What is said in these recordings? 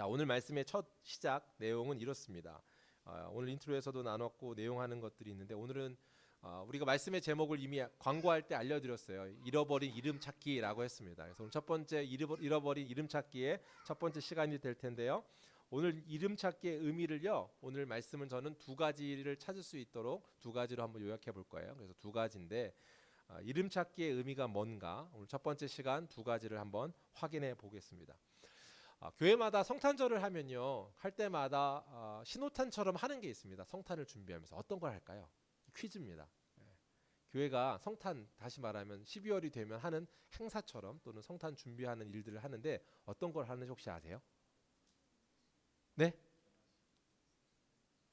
자, 오늘 말씀의 첫 시작 내용은 이렇습니다. 오늘 인트로에서도 나눴고 내용하는 것들이 있는데 오늘은 우리가 말씀의 제목을 이미 광고할 때 알려드렸어요. 잃어버린 이름 찾기라고 했습니다. 그래서 오늘 첫 번째 잃어버린 이름 찾기의 첫 번째 시간이 될 텐데요. 오늘 이름 찾기의 의미를요. 오늘 말씀은 저는 두 가지를 찾을 수 있도록 두 가지로 한번 요약해 볼 거예요. 그래서 두 가지인데 이름 찾기의 의미가 뭔가 오늘 첫 번째 시간 두 가지를 한번 확인해 보겠습니다. 교회마다 성탄절을 하면요, 할 때마다 신호탄처럼 하는 게 있습니다. 성탄을 준비하면서 어떤 걸 할까요? 퀴즈입니다. 교회가 성탄, 다시 말하면 12월이 되면 하는 행사처럼 또는 성탄 준비하는 일들을 하는데 어떤 걸 하는지 혹시 아세요? 네?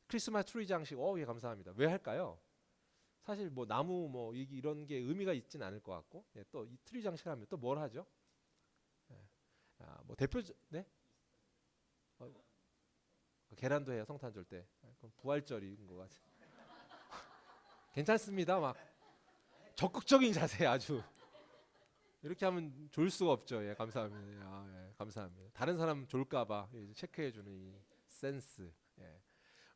크리스마스 트리 장식. 예, 감사합니다. 왜 할까요? 사실 뭐 나무 뭐 이런 게 의미가 있진 않을 것 같고, 예, 또 이 트리 장식을 하면 또 뭘 하죠? 뭐 네? 계란도 해요, 성탄절 때. 그럼 부활절인 것 같아. 괜찮습니다. 막 적극적인 자세 아주. 이렇게 하면 좋을 수가 없죠. 예, 감사합니다. 예, 감사합니다. 다른 사람 좋을까봐 체크해주는 이 센스. 예.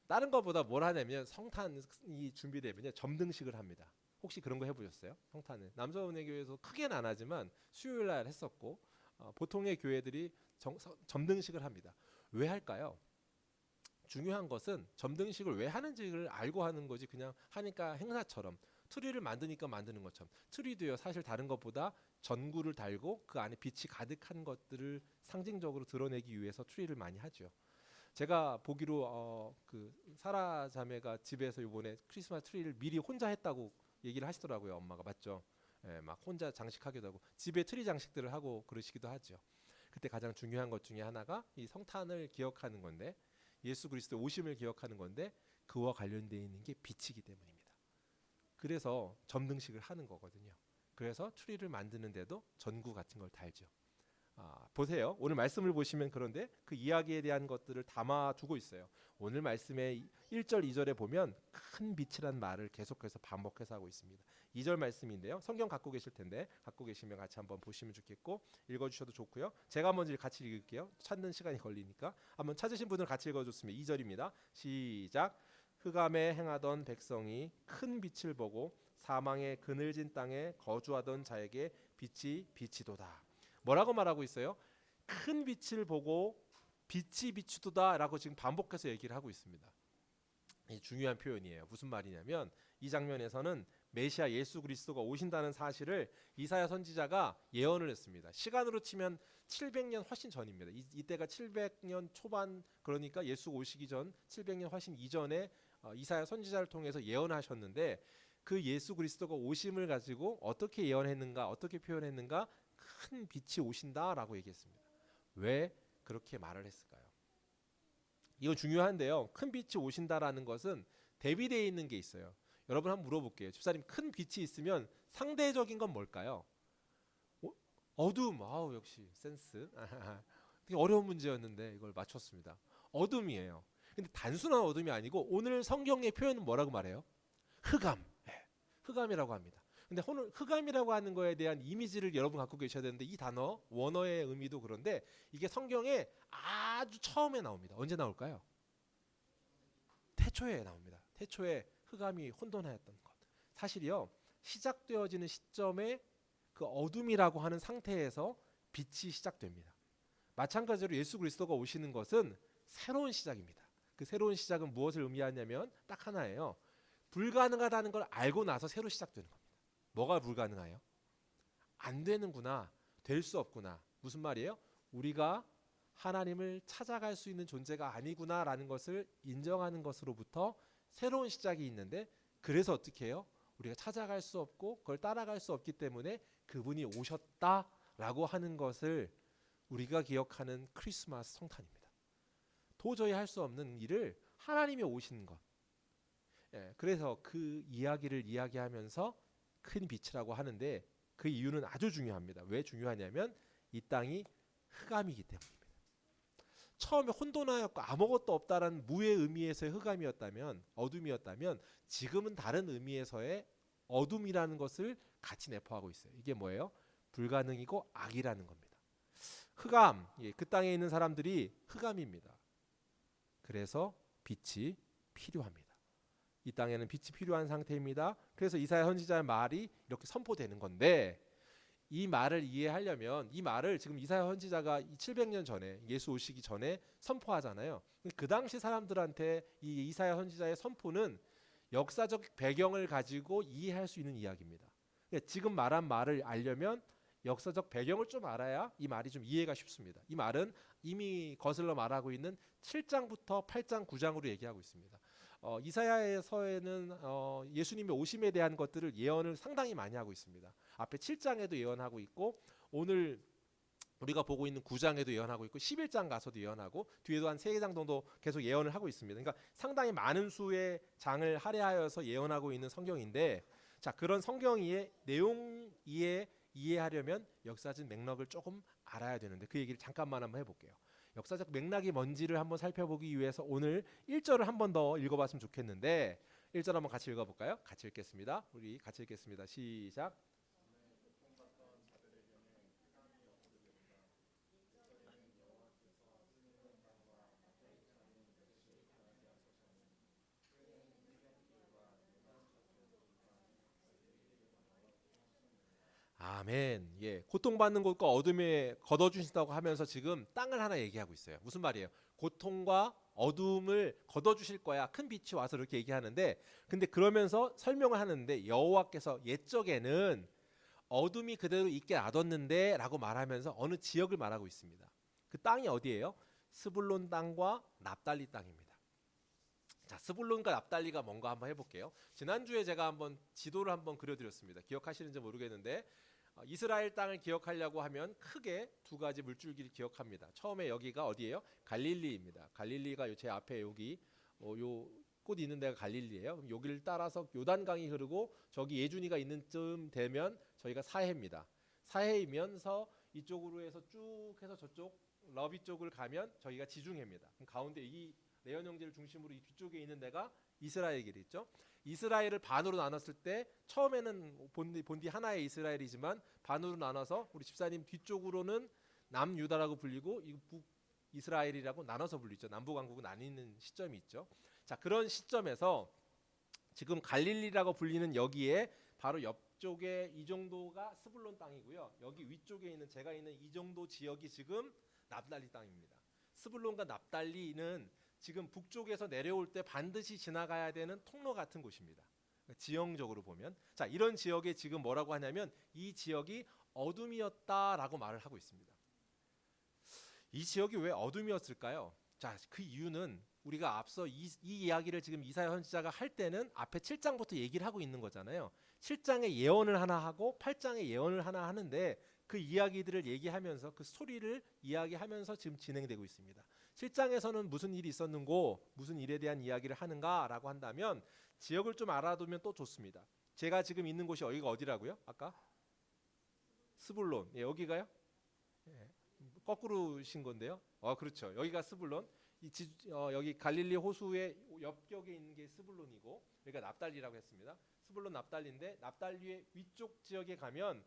다른 것보다 뭘 하냐면 성탄이 준비되면 점등식을 합니다. 혹시 그런 거 해보셨어요? 성탄은 남서은혜 교회에서 크게는 안 하지만 수요일 날 했었고 보통의 교회들이 점등식을 합니다. 왜 할까요? 중요한 것은 점등식을 왜 하는지를 알고 하는 거지 그냥 하니까 행사처럼 트리를 만드니까 만드는 것처럼 트리도요 사실 다른 것보다 전구를 달고 그 안에 빛이 가득한 것들을 상징적으로 드러내기 위해서 트리를 많이 하죠. 제가 보기로 그 사라 자매가 집에서 이번에 크리스마스 트리를 미리 혼자 했다고 얘기를 하시더라고요. 엄마가 맞죠? 예, 막 혼자 장식하기도 하고 집에 트리 장식들을 하고 그러시기도 하죠. 그때 가장 중요한 것 중에 하나가 이 성탄을 기억하는 건데 예수 그리스도의 오심을 기억하는 건데 그와 관련되어 있는 게 빛이기 때문입니다. 그래서 점등식을 하는 거거든요. 그래서 트리를 만드는데도 전구 같은 걸 달죠. 보세요. 오늘 말씀을 보시면 그런데 그 이야기에 대한 것들을 담아두고 있어요. 오늘 말씀의 1절, 2절에 보면 큰 빛이란 말을 계속해서 반복해서 하고 있습니다. 2절 말씀인데요. 성경 갖고 계실 텐데 갖고 계시면 같이 한번 보시면 좋겠고 읽어주셔도 좋고요. 제가 한번 같이 읽을게요. 찾는 시간이 걸리니까 한번 찾으신 분들 같이 읽어줬으면 2절입니다. 시작. 흑암에 행하던 백성이 큰 빛을 보고 사망의 그늘진 땅에 거주하던 자에게 빛이 비치도다. 뭐라고 말하고 있어요? 큰 빛을 보고 빛이 비추도다라고 지금 반복해서 얘기를 하고 있습니다. 이 중요한 표현이에요. 무슨 말이냐면 이 장면에서는 메시아 예수 그리스도가 오신다는 사실을 이사야 선지자가 예언을 했습니다. 시간으로 치면 700년 훨씬 전입니다. 이때가 700년 초반, 그러니까 예수 오시기 전 700년 훨씬 이전에 이사야 선지자를 통해서 예언하셨는데 그 예수 그리스도가 오심을 가지고 어떻게 예언했는가, 어떻게 표현했는가? 큰 빛이 오신다라고 얘기했습니다. 왜 그렇게 말을 했을까요? 이건 중요한데요. 큰 빛이 오신다라는 것은 대비되어 있는 게 있어요. 여러분 한번 물어볼게요. 집사님, 큰 빛이 있으면 상대적인 건 뭘까요? 어둠. 아우, 역시 센스. 되게 어려운 문제였는데 이걸 맞췄습니다. 어둠이에요. 근데 단순한 어둠이 아니고 오늘 성경의 표현은 뭐라고 말해요? 흑암. 네, 흑암이라고 합니다. 근데 오늘 흑암이라고 하는 거에 대한 이미지를 여러분 갖고 계셔야 되는데 이 단어 원어의 의미도 그런데 이게 성경에 아주 처음에 나옵니다. 언제 나올까요? 태초에 나옵니다. 태초에 흑암이 혼돈하였던 것. 사실이요. 시작되어지는 시점에 그 어둠이라고 하는 상태에서 빛이 시작됩니다. 마찬가지로 예수 그리스도가 오시는 것은 새로운 시작입니다. 그 새로운 시작은 무엇을 의미하냐면 딱 하나예요. 불가능하다는 걸 알고 나서 새로 시작되는 겁니다. 뭐가 불가능해요? 안 되는구나. 될 수 없구나. 무슨 말이에요? 우리가 하나님을 찾아갈 수 있는 존재가 아니구나라는 것을 인정하는 것으로부터 새로운 시작이 있는데 그래서 어떻게 해요? 우리가 찾아갈 수 없고 그걸 따라갈 수 없기 때문에 그분이 오셨다라고 하는 것을 우리가 기억하는 크리스마스 성탄입니다. 도저히 할 수 없는 일을 하나님이 오신 것. 예, 그래서 그 이야기를 이야기하면서 큰 빛이라고 하는데 그 이유는 아주 중요합니다. 왜 중요하냐면 이 땅이 흑암이기 때문입니다. 처음에 혼돈하였고 아무것도 없다라는 무의 의미에서의 흑암이었다면, 어둠이었다면 지금은 다른 의미에서의 어둠이라는 것을 같이 내포하고 있어요. 이게 뭐예요? 불가능이고 악이라는 겁니다. 흑암, 그 땅에 있는 사람들이 흑암입니다. 그래서 빛이 필요합니다. 이 땅에는 빛이 필요한 상태입니다. 그래서 이사야 선지자의 말이 이렇게 선포되는 건데, 이 말을 이해하려면 이 말을 지금 이사야 선지자가 700년 전에 예수 오시기 전에 선포하잖아요. 그 당시 사람들한테 이 이사야 선지자의 선포는 역사적 배경을 가지고 이해할 수 있는 이야기입니다. 지금 말한 말을 알려면 역사적 배경을 좀 알아야 이 말이 좀 이해가 쉽습니다. 이 말은 이미 거슬러 말하고 있는 7장부터 8장, 9장으로 얘기하고 있습니다. 이사야서에는 예수님의 오심에 대한 것들을 예언을 상당히 많이 하고 있습니다. 앞에 7장에도 예언하고 있고, 오늘 우리가 보고 있는 9장에도 예언하고 있고, 11장 가서도 예언하고, 뒤에도 한 3장 정도 계속 예언을 하고 있습니다. 그러니까 상당히 많은 수의 장을 할애하여서 예언하고 있는 성경인데, 자, 그런 성경의 내용 이해하려면 역사적 맥락을 조금 알아야 되는데, 그 얘기를 잠깐만 한번 해볼게요. 역사적 맥락이 뭔지를 한번 살펴보기 위해서 오늘 1절을 한번 더 읽어봤으면 좋겠는데, 1절 한번 같이 읽어볼까요? 같이 읽겠습니다. 우리 같이 읽겠습니다. 시작. 아멘. 예, 고통받는 것과 어둠에 걷어주신다고 하면서 지금 땅을 하나 얘기하고 있어요. 무슨 말이에요? 고통과 어둠을 걷어주실 거야. 큰 빛이 와서 이렇게 얘기하는데, 근데 그러면서 설명을 하는데, 여호와께서 옛적에는 어둠이 그대로 있게 놔뒀는데 라고 말하면서 어느 지역을 말하고 있습니다. 그 땅이 어디예요? 스불론 땅과 납달리 땅입니다. 자, 스불론과 납달리가 뭔가 한번 해볼게요. 지난주에 제가 한번 지도를 한번 그려드렸습니다. 기억하시는지 모르겠는데, 이스라엘 땅을 기억하려고 하면 크게 두 가지 물줄기를 기억합니다. 처음에 여기가 어디예요? 갈릴리입니다. 갈릴리가 제 앞에 여기 요 꽃 있는 데가 갈릴리예요. 여기를 따라서 요단강이 흐르고 저기 예준이가 있는 쯤 되면 저희가 사해입니다. 사해이면서 이쪽으로 해서 쭉 해서 저쪽 러비 쪽을 가면 저희가 지중해입니다. 그럼 가운데 이 레온 형제를 중심으로 이 뒤쪽에 있는 데가 이스라엘 길이 있죠. 이스라엘을 반으로 나눴을 때 처음에는 본디 하나의 이스라엘이지만 반으로 나눠서 우리 집사님 뒤쪽으로는 남유다라고 불리고 이 북이스라엘이라고 나눠서 불리죠. 남북왕국은 나뉘는 시점이 있죠. 자, 그런 시점에서 지금 갈릴리라고 불리는 여기에 바로 옆쪽에 이 정도가 스불론 땅이고요. 여기 위쪽에 있는 제가 있는 이 정도 지역이 지금 납달리 땅입니다. 스불론과 납달리는 지금 북쪽에서 내려올 때 반드시 지나가야 되는 통로 같은 곳입니다. 지형적으로 보면, 자, 이런 지역에 지금 뭐라고 하냐면 이 지역이 어둠이었다라고 말을 하고 있습니다. 이 지역이 왜 어둠이었을까요? 자, 그 이유는 우리가 앞서 이 이야기를 지금 이사야 선지자가 할 때는 앞에 7장부터 얘기를 하고 있는 거잖아요. 7장에 예언을 하나 하고 8장에 예언을 하나 하는데, 그 이야기들을 얘기하면서 그 스토리를 이야기하면서 지금 진행되고 있습니다. 7장에서는 무슨 일이 있었는고 무슨 일에 대한 이야기를 하는가라고 한다면 지역을 좀 알아두면 또 좋습니다. 제가 지금 있는 곳이 여기가 어디라고요? 아까 스불론. 예, 여기가요? 예, 거꾸로신 건데요. 그렇죠. 여기가 스불론. 여기 갈릴리 호수의 옆격에 있는 게 스불론이고, 여기가 납달리라고 했습니다. 스불론 납달리인데, 납달리의 위쪽 지역에 가면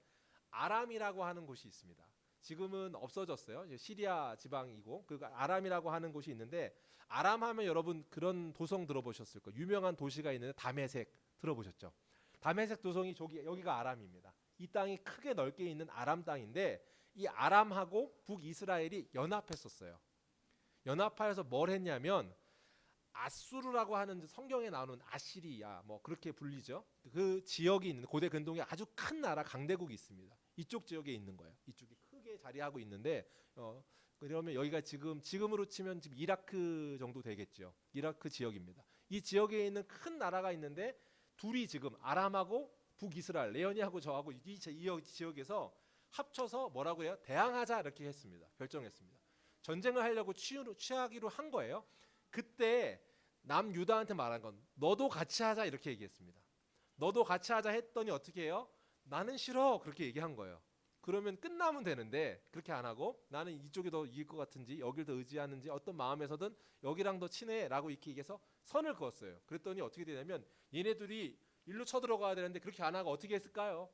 아람이라고 하는 곳이 있습니다. 지금은 없어졌어요. 시리아 지방이고, 그 아람이라고 하는 곳이 있는데, 아람 하면 여러분 그런 도성 들어보셨을 거예요. 유명한 도시가 있는데 다메섹 들어보셨죠? 다메섹 도성이 여기가 아람입니다. 이 땅이 크게 넓게 있는 아람 땅인데, 이 아람하고 북이스라엘이 연합했었어요. 연합하여서 뭘 했냐면, 아수르라고 하는 성경에 나오는 아시리아 뭐 그렇게 불리죠. 그 지역이 있는 고대 근동에 아주 큰 나라 강대국이 있습니다. 이쪽 지역에 있는 거예요. 이쪽이 크게 자리하고 있는데, 그러면 여기가 지금으로 치면 지금 이라크 정도 되겠죠. 이라크 지역입니다. 이 지역에 있는 큰 나라가 있는데, 둘이 지금 아람하고 북이스라엘, 레오니하고 저하고 이 지역에서 합쳐서 뭐라고 해요? 대항하자 이렇게 했습니다. 결정했습니다. 전쟁을 하려고 취하기로 한 거예요. 그때 남유다한테 말한 건 너도 같이 하자 이렇게 얘기했습니다. 너도 같이 하자 했더니 어떻게 해요? 나는 싫어 그렇게 얘기한 거예요. 그러면 끝나면 되는데 그렇게 안 하고, 나는 이쪽이 더 이길 것 같은지 여길 더 의지하는지 어떤 마음에서든 여기랑 더 친해라고 이렇게 얘기해서 선을 그었어요. 그랬더니 어떻게 되냐면 얘네들이 일로 쳐들어가야 되는데 그렇게 안 하고 어떻게 했을까요?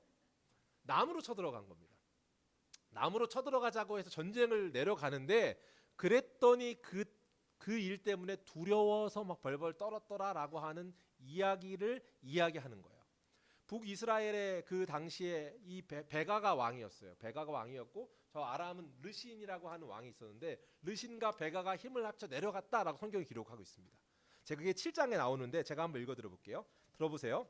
남으로 쳐들어간 겁니다. 남으로 쳐들어가자고 해서 전쟁을 내려가는데 그랬더니 그 일 때문에 두려워서 막 벌벌 떨었더라라고 하는 이야기를 이야기하는 거예요. 북이스라엘의 그 당시에 이 베가가 왕이었어요. 베가가 왕이었고 저 아람은 르신이라고 하는 왕이 있었는데 르신과 베가가 힘을 합쳐 내려갔다라고 성경이 기록하고 있습니다. 제가 그게 7장에 나오는데 제가 한번 읽어 들어볼게요. 들어보세요.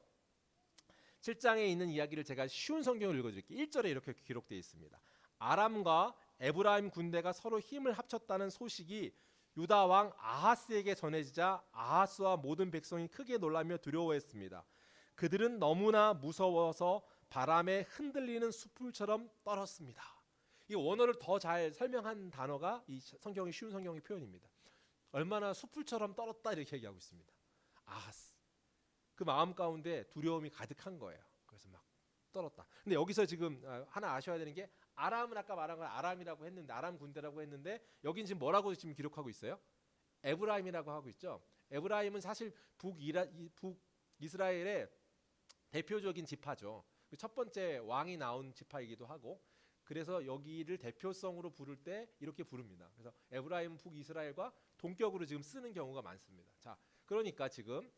7장에 있는 이야기를 제가 쉬운 성경을 읽어드릴게요. 1절에 이렇게 기록되어 있습니다. 아람과 에브라임 군대가 서로 힘을 합쳤다는 소식이 유다 왕 아하스에게 전해지자 아하스와 모든 백성이 크게 놀라며 두려워했습니다. 그들은 너무나 무서워서 바람에 흔들리는 숯불처럼 떨었습니다. 이 원어를 더 잘 설명한 단어가 이 성경의 쉬운 성경의 표현입니다. 얼마나 숯불처럼 떨었다 이렇게 얘기하고 있습니다. 아하스. 그 마음 가운데 두려움이 가득한 거예요. 그래서 막 떨었다. 근데 여기서 지금 하나 아셔야 되는 게 아람은 아까 말한 건 아람이라고 했는데 아람 군대라고 했는데 여긴 지금 뭐라고 지금 기록하고 있어요? 에브라임이라고 하고 있죠. 에브라임은 사실 북이스라엘의 대표적인 지파죠. 첫 번째 왕이 나온 지파이기도 하고 그래서 여기를 대표성으로 부를 때 이렇게 부릅니다. 그래서 에브라임 북이스라엘과 동격으로 지금 쓰는 경우가 많습니다. 자, 그러니까 지금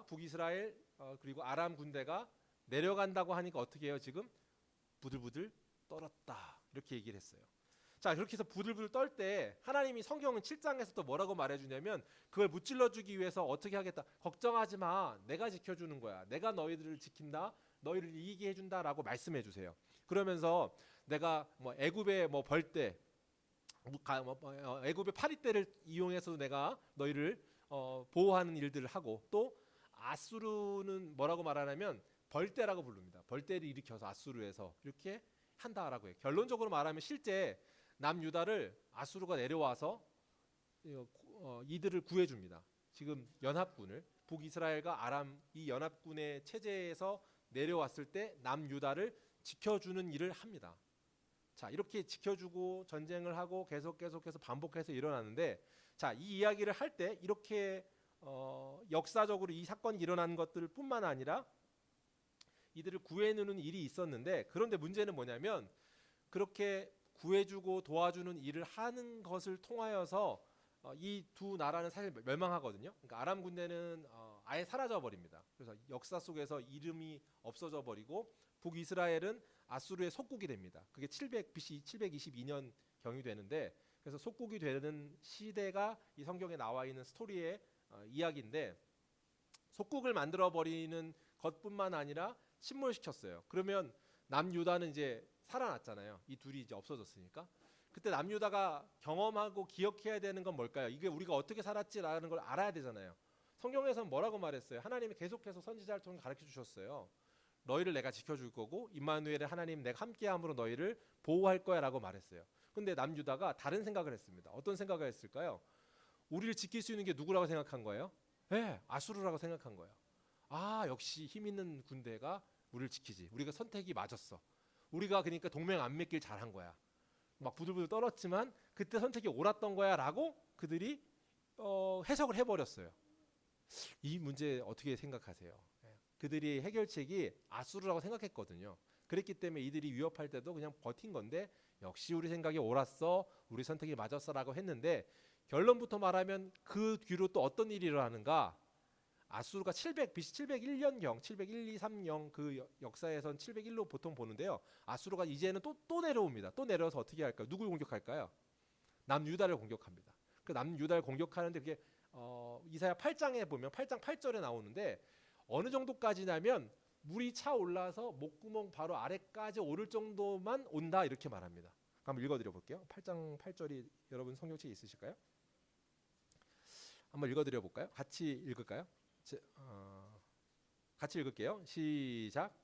북이스라엘 그리고 아람 군대가 내려간다고 하니까 어떻게 해요? 지금 부들부들 떨었다 이렇게 얘기를 했어요. 자, 그렇게 해서 부들부들 떨 때 하나님이 성경은 7장에서 또 뭐라고 말해주냐면 그걸 무찔러주기 위해서 어떻게 하겠다. 걱정하지 마. 내가 지켜주는 거야. 내가 너희들을 지킨다. 너희를 이기게 해준다라고 말씀해 주세요. 그러면서 내가 뭐 애굽의 뭐 벌떼, 애굽의 파리떼를 이용해서 내가 너희를 보호하는 일들을 하고 또 아수르는 뭐라고 말하냐면 벌떼라고 부릅니다. 벌떼를 일으켜서 아수르에서 이렇게 한다라고 해요. 결론적으로 말하면 실제 남유다를 아수르가 내려와서 이들을 구해줍니다. 지금 연합군을 북이스라엘과 아람 이 연합군의 체제에서 내려왔을 때 남유다를 지켜주는 일을 합니다. 자, 이렇게 지켜주고 전쟁을 하고 계속해서 반복해서 일어나는데 자, 이 이야기를 할 때 이렇게 역사적으로 이 사건이 일어난 것들 뿐만 아니라 이들을 구해내는 일이 있었는데 그런데 문제는 뭐냐면 그렇게 구해주고 도와주는 일을 하는 것을 통하여서 이 두 나라는 사실 멸망하거든요. 그러니까 아람 군대는 아예 사라져 버립니다. 그래서 역사 속에서 이름이 없어져 버리고 북이스라엘은 아수르의 속국이 됩니다. 그게 700 BC 722년 경이 되는데 그래서 속국이 되는 시대가 이 성경에 나와 있는 스토리의 이야기인데 속국을 만들어 버리는 것뿐만 아니라 침몰시켰어요. 그러면 남유다는 이제 살아났잖아요. 이 둘이 이제 없어졌으니까. 그때 남유다가 경험하고 기억해야 되는 건 뭘까요? 이게 우리가 어떻게 살았지라는 걸 알아야 되잖아요. 성경에서는 뭐라고 말했어요? 하나님이 계속해서 선지자를 통해 가르쳐 주셨어요. 너희를 내가 지켜줄 거고 임마누엘의 하나님 내가 함께함으로 너희를 보호할 거야라고 말했어요. 근데 남유다가 다른 생각을 했습니다. 어떤 생각을 했을까요? 우리를 지킬 수 있는 게 누구라고 생각한 거예요? 네, 아수르라고 생각한 거예요. 아, 역시 힘 있는 군대가 우리를 지키지. 우리가 선택이 맞았어. 우리가 그러니까 동맹 안 맺길 잘한 거야. 막 부들부들 떨었지만 그때 선택이 옳았던 거야라고 그들이 해석을 해버렸어요. 이 문제 어떻게 생각하세요? 그들이 해결책이 아수르라고 생각했거든요. 그랬기 때문에 이들이 위협할 때도 그냥 버틴 건데 역시 우리 생각이 옳았어, 우리 선택이 맞았어라고 했는데 결론부터 말하면 그 뒤로 또 어떤 일이 일어나는가? 아수르가 700 BC 701년경 701, 2, 3년 그 역사에선 701로 보통 보는데요. 아수르가 이제는 또 내려옵니다. 또 내려서 어떻게 할까요? 누굴 공격할까요? 남유다를 공격합니다. 그 남유다를 공격하는데 그게 이사야 8장에 보면 8장 8절에 나오는데 어느 정도까지냐면 물이 차 올라서 목구멍 바로 아래까지 오를 정도만 온다 이렇게 말합니다. 한번 읽어드려 볼게요. 8장 8절이 여러분 성경책에 있으실까요? 한번 읽어드려 볼까요? 같이 읽을까요? 같이 읽을게요. 시작.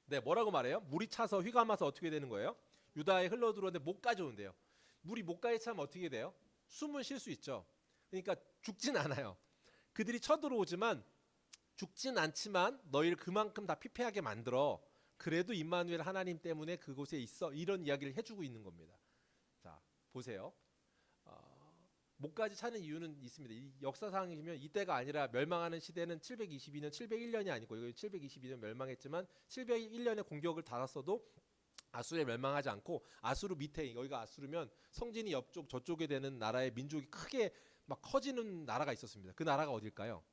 네, 뭐라고 말해요? 물이 차서 휘가 마서 어떻게 되는 거예요? 유다에 흘러 들어오는데 목까지 온대요. 물이 목까지 차면 어떻게 돼요? 숨을 쉴 수 있죠. 그러니까 죽진 않아요. 그들이 쳐들어오지만 죽진 않지만 너희를 그만큼 다 피폐하게 만들어. 그래도 임마누엘 하나님 때문에 그곳에 있어. 이런 이야기를 해주고 있는 겁니다. 자, 보세요. 목까지 차는 이유는 있습니다. 이 역사상이면 이때가 아니라 멸망하는 시대는 722년, 701년이 아니고 이거 722년 멸망했지만 701년에 공격을 달았어도 아수르에 멸망하지 않고 아수르 밑에 여기가 아수르면 성진이 옆쪽 저쪽에 되는 나라의 민족이 크게 막 커지는 나라가 있었습니다. 그 나라가 어딜까요?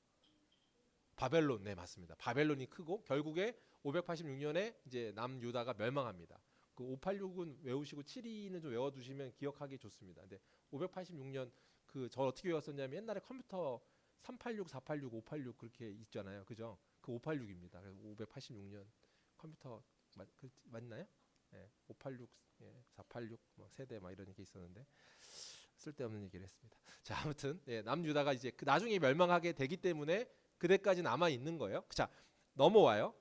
바벨론. 네, 맞습니다. 바벨론이 크고 결국에 586년에 이제 남유다가 멸망합니다. 그 586은 외우시고 72는 좀 외워두시면 기억하기 좋습니다. 근데 586년 그 저 어떻게 외웠었냐면 옛날에 컴퓨터 386, 486, 586 그렇게 있잖아요. 그죠? 그 586입니다. 그래서 586년 컴퓨터 맞나요? 예, 586, 예, 486 뭐 세대 막 이런 게 있었는데 쓸데없는 얘기를 했습니다. 자, 아무튼 예, 남유다가 이제 그 나중에 멸망하게 되기 때문에 그때까지 남아 있는 거예요. 자, 넘어와요.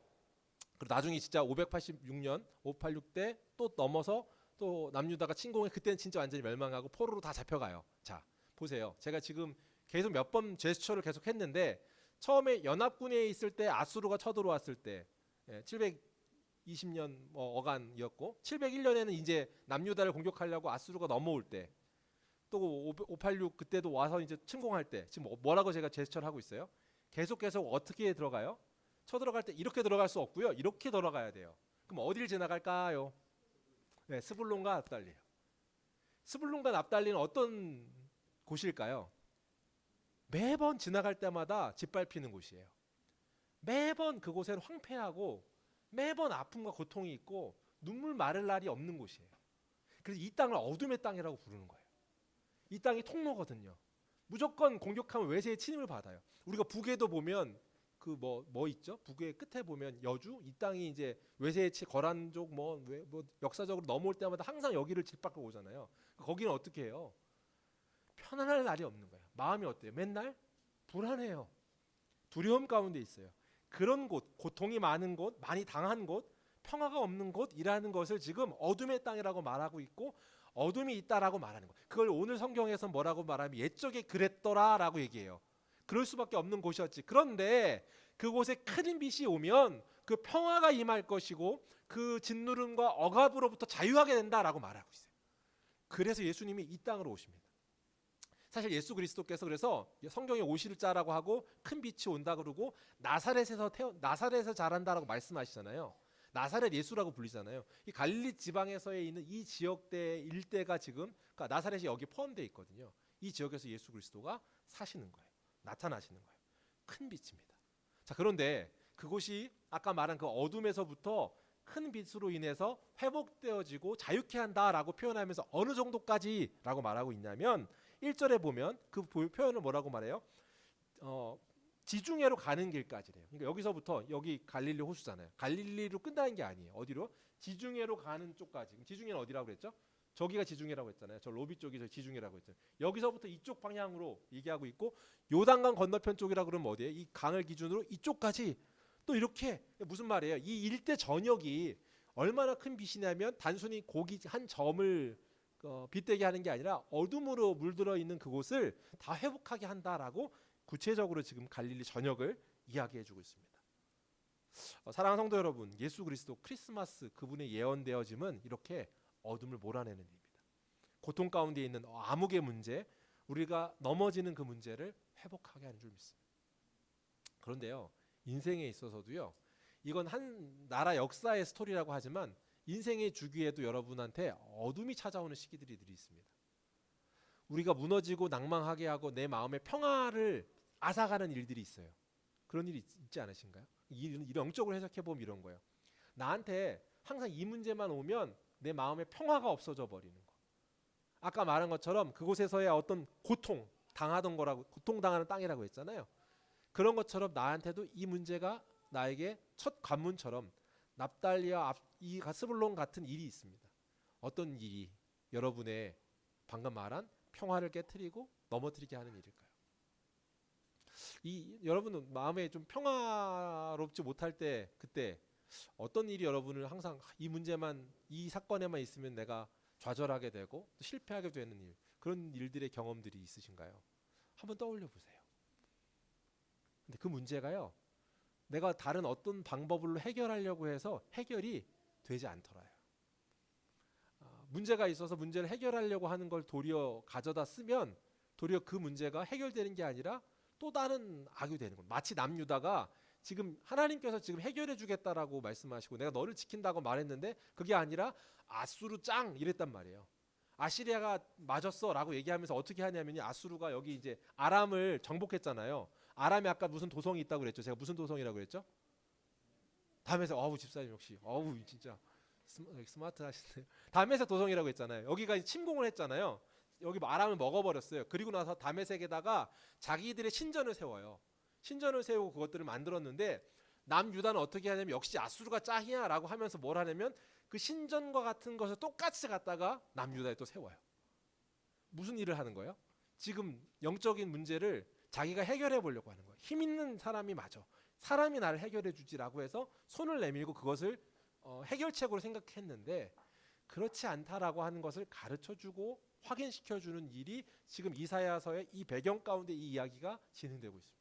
그리고 나중에 진짜 586년, 586 때 또 넘어서 또 남유다가 침공해 그때는 진짜 완전히 멸망하고 포로로 다 잡혀가요. 자, 보세요. 제가 지금 계속 몇 번 제스처를 계속 했는데 처음에 연합군에 있을 때 아수르가 쳐들어왔을 때 720년 뭐 어간이었고 701년에는 이제 남유다를 공격하려고 아수르가 넘어올 때 또 586 그때도 와서 이제 침공할 때 지금 뭐라고 제가 제스처를 하고 있어요? 계속 어떻게 들어가요? 쳐들어갈 때 이렇게 들어갈 수 없고요. 이렇게 들어가야 돼요. 그럼 어디를 지나갈까요? 네, 스불론과 납달리. 스불론과 납달리는 어떤 곳일까요? 매번 지나갈 때마다 짓밟히는 곳이에요. 매번 그곳에는 황폐하고 매번 아픔과 고통이 있고 눈물 마를 날이 없는 곳이에요. 그래서 이 땅을 어둠의 땅이라고 부르는 거예요. 이 땅이 통로거든요. 무조건 공격하면 외세의 침입을 받아요. 우리가 북에도 보면 그 뭐 있죠? 북의 끝에 보면 여주 이 땅이 이제 외세의 거란족 뭐 역사적으로 넘어올 때마다 항상 여기를 짓밟고 오잖아요. 거기는 어떻게 해요? 편안할 날이 없는 거예요. 마음이 어때요? 맨날 불안해요. 두려움 가운데 있어요. 그런 곳, 고통이 많은 곳, 많이 당한 곳, 평화가 없는 곳이라는 것을 지금 어둠의 땅이라고 말하고 있고 어둠이 있다라고 말하는 거예요. 그걸 오늘 성경에서 뭐라고 말하면 옛적에 그랬더라라고 얘기해요. 그럴 수밖에 없는 곳이었지. 그런데 그곳에 큰 빛이 오면 그 평화가 임할 것이고 그 짓누름과 억압으로부터 자유하게 된다라고 말하고 있어요. 그래서 예수님이 이 땅으로 오십니다. 사실 예수 그리스도께서 그래서 성경에 오실 자라고 하고 큰 빛이 온다 그러고 나사렛에서 자란다라고 말씀하시잖아요. 나사렛 예수라고 불리잖아요. 이 갈릴리 지방에서에 있는 이 지역대 일대가 지금 그러니까 나사렛이 여기 포함되어 있거든요. 이 지역에서 예수 그리스도가 사시는 거예요. 나타나시는 거예요. 큰 빛입니다. 자, 그런데 그곳이 아까 말한 그 어둠에서부터 큰 빛으로 인해서 회복되어지고 자유케 한다라고 표현하면서 어느 정도까지라고 말하고 있냐면 1절에 보면 그 표현을 뭐라고 말해요? 지중해로 가는 길까지래요. 그러니까 여기서부터 여기 갈릴리 호수잖아요. 갈릴리로 끝나는 게 아니에요. 어디로? 지중해로 가는 쪽까지. 지중해는 어디라고 그랬죠? 저기가 지중해라고 했잖아요. 저 로비 쪽이 저 지중해라고 했잖아요. 여기서부터 이쪽 방향으로 얘기하고 있고 요단강 건너편 쪽이라 그러면 어디예요? 이 강을 기준으로 이쪽까지 또 이렇게 무슨 말이에요? 이 일대 전역이 얼마나 큰 빛이냐면 단순히 고기 한 점을 빛되게 하는 게 아니라 어둠으로 물들어 있는 그곳을 다 회복하게 한다라고 구체적으로 지금 갈릴리 전역을 이야기해주고 있습니다. 사랑하는 성도 여러분, 예수 그리스도 크리스마스 그분의 예언되어짐은 이렇게 어둠을 몰아내는 일입니다. 고통 가운데 있는 암흑의 문제, 우리가 넘어지는 그 문제를 회복하게 하는 줄 믿습니다. 그런데요, 인생에 있어서도요, 이건 한 나라 역사의 스토리라고 하지만 인생의 주기에도 여러분한테 어둠이 찾아오는 시기들이 있습니다. 우리가 무너지고 낭망하게 하고 내 마음의 평화를 앗아가는 일들이 있어요. 그런 일이 있지 않으신가요? 영적으로 해석해보면 이런 거예요. 나한테 항상 이 문제만 오면 내 마음의 평화가 없어져 버리는 거. 아까 말한 것처럼 그곳에서의 어떤 고통 당하던 거라고, 고통당하는 땅이라고 했잖아요. 그런 것처럼 나한테도 이 문제가 나에게 첫 관문처럼 납달리와 이 가스불론 같은 일이 있습니다. 어떤 일이 여러분의 방금 말한 평화를 깨트리고 넘어뜨리게 하는 일일까요? 여러분은 마음에 좀 평화롭지 못할 때 그때 어떤 일이 여러분을 항상 이 문제만 이 사건에만 있으면 내가 좌절하게 되고 실패하게 되는 일, 그런 일들의 경험들이 있으신가요? 한번 떠올려 보세요. 근데 그 문제가요, 내가 다른 어떤 방법으로 해결하려고 해서 해결이 되지 않더라요. 문제가 있어서 문제를 해결하려고 하는 걸 도리어 가져다 쓰면 도리어 그 문제가 해결되는 게 아니라 또 다른 악이 되는 거예요. 마치 남유다가 지금 하나님께서 지금 해결해 주겠다라고 말씀하시고 내가 너를 지킨다고 말했는데 그게 아니라 아수르 짱 이랬단 말이에요. 아시리아가 맞았어라고 얘기하면서 어떻게 하냐면요. 아수르가 여기 이제 아람을 정복했잖아요. 아람에 아까 무슨 도성이 있다고 그랬죠. 제가 무슨 도성이라고 그랬죠? 다메섹. 어우 집사님 역시 어우 진짜 스마트 하시네요. 다메섹 도성이라고 했잖아요. 여기가 침공을 했잖아요. 여기 아람을 먹어버렸어요. 그리고 나서 다메섹에다가 자기들의 신전을 세워요. 신전을 세우고 그것들을 만들었는데 남유다는 어떻게 하냐면 역시 아수르가 짱이야라고 하면서 뭘 하냐면 그 신전과 같은 것을 똑같이 갖다가 남유다에 또 세워요. 무슨 일을 하는 거예요? 지금 영적인 문제를 자기가 해결해 보려고 하는 거예요. 힘 있는 사람이 맞아. 사람이 나를 해결해 주지라고 해서 손을 내밀고 그것을 해결책으로 생각했는데 그렇지 않다라고 하는 것을 가르쳐주고 확인시켜주는 일이 지금 이사야서의 이 배경 가운데 이 이야기가 진행되고 있습니다.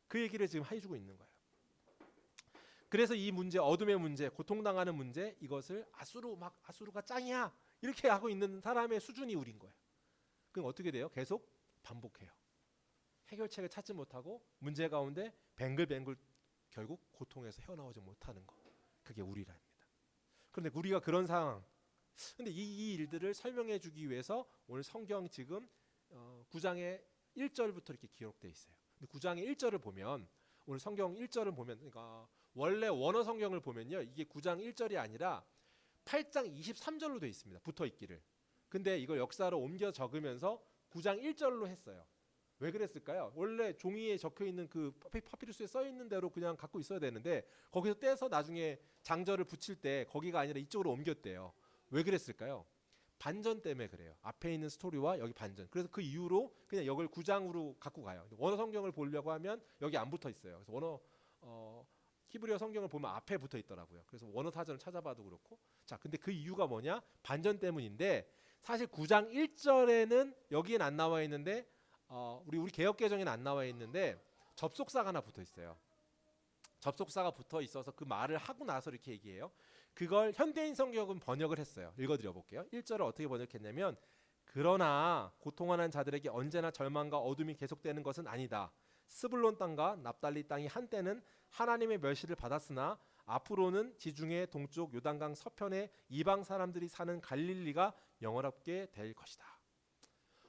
그 얘기를 지금 해주고 있는 거예요. 그래서 이 문제, 어둠의 문제, 고통당하는 문제, 이것을 아수르가 짱이야 이렇게 하고 있는 사람의 수준이 우린 거예요. 그럼 어떻게 돼요? 계속 반복해요. 해결책을 찾지 못하고 문제 가운데 뱅글뱅글 결국 고통에서 헤어나오지 못하는 거. 그게 우리랍니다. 그런데 우리가 그런 상황, 근데 이 일들을 설명해 주기 위해서 오늘 성경 지금 9장의 1절부터 이렇게 기록되어 있어요. 근데 9장의 1절을 보면 오늘 성경 1절을 보면 그러니까 원래 원어 성경을 보면요. 이게 9장 1절이 아니라 8장 23절로 되어 있습니다. 붙어 있기를. 근데 이걸 역사로 옮겨 적으면서 9장 1절로 했어요. 왜 그랬을까요? 원래 종이에 적혀 있는 그 파피루스에 써 있는 대로 그냥 갖고 있어야 되는데 거기서 떼서 나중에 장절을 붙일 때 거기가 아니라 이쪽으로 옮겼대요. 왜 그랬을까요? 반전 때문에 그래요. 앞에 있는 스토리와 여기 반전. 그래서 그 이후로 그냥 이걸 9장으로 갖고 가요. 원어 성경을 보려고 하면 여기 안 붙어 있어요. 그래서 원어 히브리어 성경을 보면 앞에 붙어 있더라고요. 그래서 원어 사전을 찾아봐도 그렇고. 자, 근데 그 이유가 뭐냐? 반전 때문인데 사실 9장 1절에는 여기엔 안 나와 있는데 우리 개역 개정에는 안 나와 있는데 접속사가 하나 붙어 있어요. 접속사가 붙어 있어서 그 말을 하고 나서 이렇게 얘기해요. 그걸 현대인 성경은 번역을 했어요. 읽어드려 볼게요. 1절을 어떻게 번역했냐면 그러나 고통하는 자들에게 언제나 절망과 어둠이 계속되는 것은 아니다. 스불론 땅과 납달리 땅이 한때는 하나님의 멸시를 받았으나 앞으로는 지중해 동쪽 요단강 서편에 이방 사람들이 사는 갈릴리가 영원롭게 될 것이다.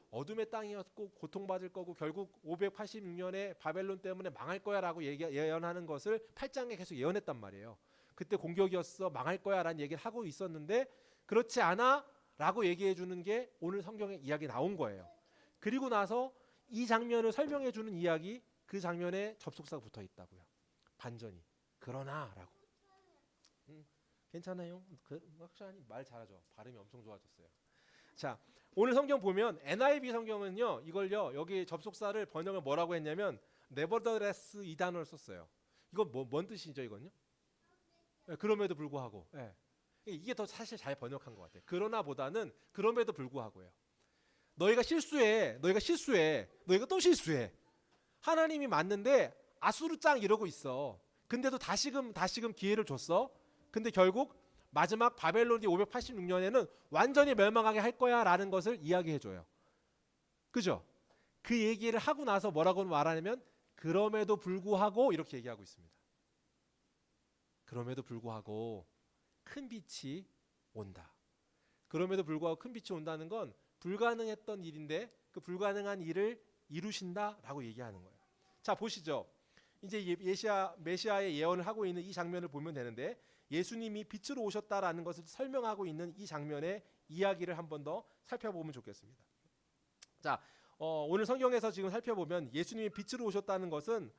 어둠의 땅이었고 고통받을 거고 결국 586년에 바벨론 때문에 망할 거야라고 예언하는 것을 8장에 계속 예언했단 말이에요. 그때 공격이었어 망할 거야라는 얘기를 하고 있었는데 그렇지 않아라고 얘기해 주는 게 오늘 성경에 이야기 나온 거예요. 그리고 나서 이 장면을 설명해 주는 이야기 그 장면에 접속사가 붙어 있다고요. 반전이 그러나라고. 괜찮아요? 확실히 말 잘하죠. 발음이 엄청 좋아졌어요. 자, 오늘 성경 보면 NIV 성경은요 이걸요 여기 접속사를 번역을 뭐라고 했냐면 nevertheless 이 단어를 썼어요. 이건 뭔 뜻이죠 이건요? 네, 그럼에도 불구하고. 네. 이게 더 사실 잘 번역한 것 같아요. 그러나보다는 그럼에도 불구하고요. 너희가 실수해. 너희가 또 실수해. 하나님이 맞는데 아수르 짱 이러고 있어. 근데도 다시금 기회를 줬어. 근데 결국 마지막 바벨론이 586년에는 완전히 멸망하게 할 거야 라는 것을 이야기해줘요. 그죠? 그 얘기를 하고 나서 뭐라고 말하냐면 그럼에도 불구하고 이렇게 얘기하고 있습니다. 그럼에도 불구하고 큰 빛이 온다. 그럼에도 불구하고 큰 빛이 온다는 건 불가능했던 일인데 그 불가능한 일을 이루신다라고 얘기하는 거예요. 자, 보시죠. 이제 메시아의 예언을 하고 있는 이 장면을 보면 되는데 예수님이 빛으로 오셨다라는 것을 설명하고 있는 이 장면의 이야기를 한 번 더 살펴보면 좋겠습니다. 자, 오늘 성경에서 지금 살펴보면 예수님이 빛으로 오셨다는 것은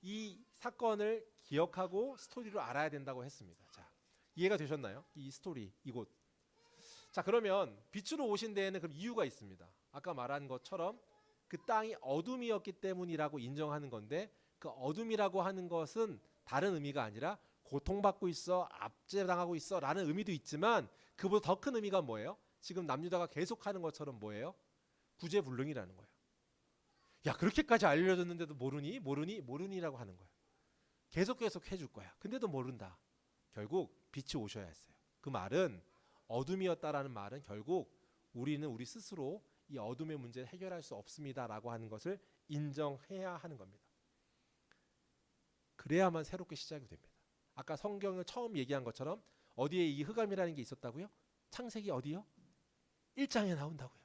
이 사건을 기억하고 스토리로 알아야 된다고 했습니다. 자, 이해가 되셨나요? 이 스토리, 이곳. 자, 그러면 빛으로 오신 데에는 그럼 이유가 있습니다. 아까 말한 것처럼 그 땅이 어둠이었기 때문이라고 인정하는 건데 그 어둠이라고 하는 것은 다른 의미가 아니라 고통받고 있어, 압제당하고 있어 라는 의미도 있지만 그보다 더 큰 의미가 뭐예요? 지금 남유다가 계속하는 것처럼 뭐예요? 구제불능이라는 거예요. 야, 그렇게까지 알려줬는데도 모르니라고 하는 거예요. 계속 해줄 거야. 근데도 모른다. 결국 빛이 오셔야 했어요. 그 말은 어둠이었다라는 말은 결국 우리는 우리 스스로 이 어둠의 문제를 해결할 수 없습니다라고 하는 것을 인정해야 하는 겁니다. 그래야만 새롭게 시작이 됩니다. 아까 성경을 처음 얘기한 것처럼 어디에 이 흑암이라는 게 있었다고요? 창세기 어디요? 1장에 나온다고요.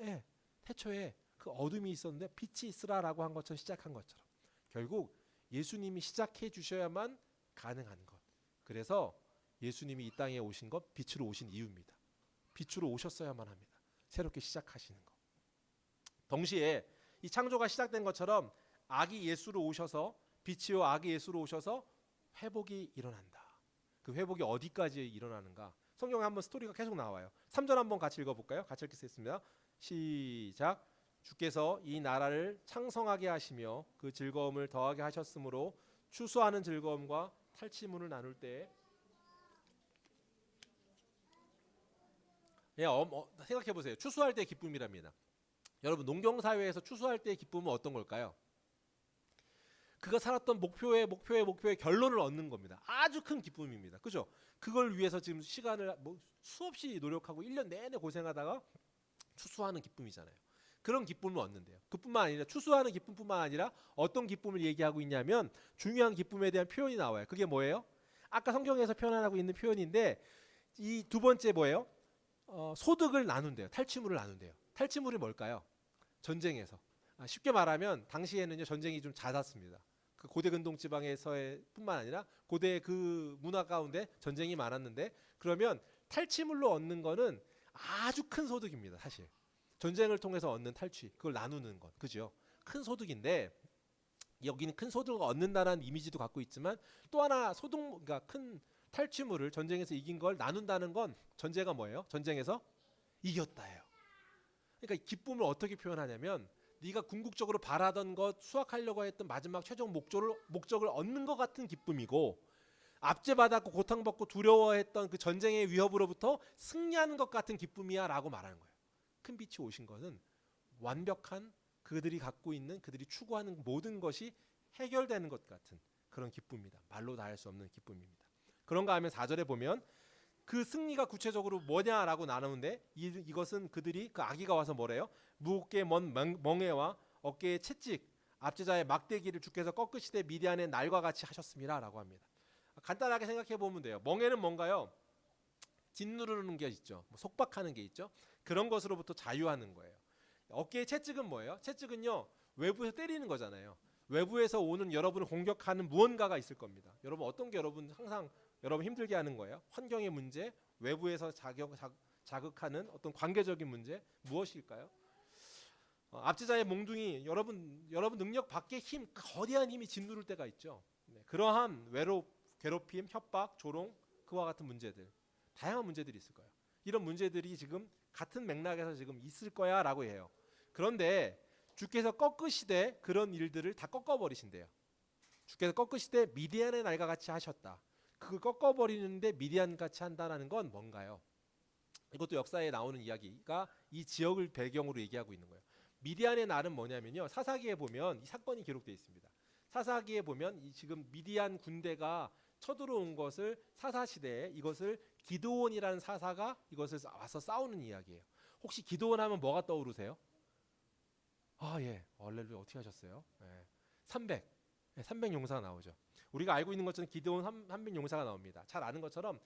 예, 태초에 그 어둠이 있었는데 빛이 있으라라고 한 것처럼 시작한 것처럼 결국 예수님이 시작해 주셔야만 가능한 것. 그래서 예수님이 이 땅에 오신 것, 빛으로 오신 이유입니다. 빛으로 오셨어야만 합니다. 새롭게 시작하시는 것. 동시에 이 창조가 시작된 것처럼 아기 예수로 오셔서 빛이요 아기 예수로 오셔서 회복이 일어난다. 그 회복이 어디까지 일어나는가? 성경에 한번 스토리가 계속 나와요. 3절 한번 같이 읽어볼까요? 같이 읽겠습니다. 시작. 주께서 이 나라를 창성하게 하시며 그 즐거움을 더하게 하셨으므로 추수하는 즐거움과 탈취물을 나눌 때에 생각해 보세요. 추수할 때 기쁨이랍니다. 여러분 농경 사회에서 추수할 때의 기쁨은 어떤 걸까요? 그가 살았던 목표의 결론을 얻는 겁니다. 아주 큰 기쁨입니다. 그죠? 그걸 위해서 지금 시간을 수없이 노력하고 1년 내내 고생하다가 추수하는 기쁨이잖아요. 그런 기쁨을 얻는데요. 그뿐만 아니라 추수하는 기쁨뿐만 아니라 어떤 기쁨을 얘기하고 있냐면 중요한 기쁨에 대한 표현이 나와요. 그게 뭐예요? 아까 성경에서 표현하고 있는 표현인데 이 두 번째 뭐예요? 소득을 나눈대요. 탈취물을 나눈대요. 탈취물이 뭘까요? 전쟁에서. 쉽게 말하면 당시에는요 전쟁이 좀 잦았습니다. 그 고대 근동 지방에서의 뿐만 아니라 고대 그 문화 가운데 전쟁이 많았는데 그러면 탈취물로 얻는 거는 아주 큰 소득입니다. 사실 전쟁을 통해서 얻는 탈취 그걸 나누는 것 그죠? 큰 소득인데 여기는 큰 소득을 얻는다는 이미지도 갖고 있지만 또 하나 소득 그러니까 큰 탈취물을 전쟁에서 이긴 걸 나눈다는 건 전제가 뭐예요? 전쟁에서 이겼다예요. 그러니까 기쁨을 어떻게 표현하냐면 네가 궁극적으로 바라던 것 수확하려고 했던 마지막 최종 목적을 얻는 것 같은 기쁨이고 압제받았고 고통받고 두려워했던 그 전쟁의 위협으로부터 승리하는 것 같은 기쁨이야 라고 말하는 거예요. 큰 빛이 오신 것은 완벽한 그들이 갖고 있는 그들이 추구하는 모든 것이 해결되는 것 같은 그런 기쁨입니다. 말로 다 할 수 없는 기쁨입니다. 그런가 하면 4절에 보면 그 승리가 구체적으로 뭐냐라고 나누는데 이것은 그들이 그 아기가 와서 뭐래요? 무겁게 먼 멍에와 어깨에 채찍 압제자의 막대기를 주께서 꺾으시되 미디안의 날과 같이 하셨습니다라고 합니다. 간단하게 생각해 보면 돼요. 멍에는 뭔가요? 짓누르는 게 있죠. 속박하는 게 있죠. 그런 것으로부터 자유하는 거예요. 어깨에 채찍은 뭐예요? 채찍은요 외부에서 때리는 거잖아요. 외부에서 오는 여러분을 공격하는 무언가가 있을 겁니다. 여러분 어떤 게 항상 여러분 힘들게 하는 거예요? 환경의 문제, 외부에서 자극하는 어떤 관계적인 문제 무엇일까요? 압제자의 몽둥이 여러분 능력 밖의 힘 거대한 힘이 짓누를 때가 있죠. 그러한 괴롭힘, 협박, 조롱 그와 같은 문제들 다양한 문제들이 있을 거예요. 이런 문제들이 지금 같은 맥락에서 지금 있을 거야라고 해요. 그런데 주께서 꺾으시되 그런 일들을 다 꺾어버리신대요. 주께서 꺾으시되 미디안의 날과 같이 하셨다. 그걸 꺾어버리는데 미디안 같이 한다는 건 뭔가요? 이것도 역사에 나오는 이야기가 이 지역을 배경으로 얘기하고 있는 거예요. 미디안의 날은 뭐냐면요. 사사기에 보면 이 사건이 기록되어 있습니다. 사사기에 보면 이 지금 미디안 군대가 쳐들어온 것을 사사시대에 이것을 기드온이라는 사사가 이것을 와서 싸우는 이야기예요. 혹시 기드온 하면 뭐가 떠오르세요? 할렐루야 어떻게 하셨어요? 300 용사가 나오죠. 우리가 알고 있는 것처럼 기드온 300 용사가 나옵니다. 잘 아는 것처럼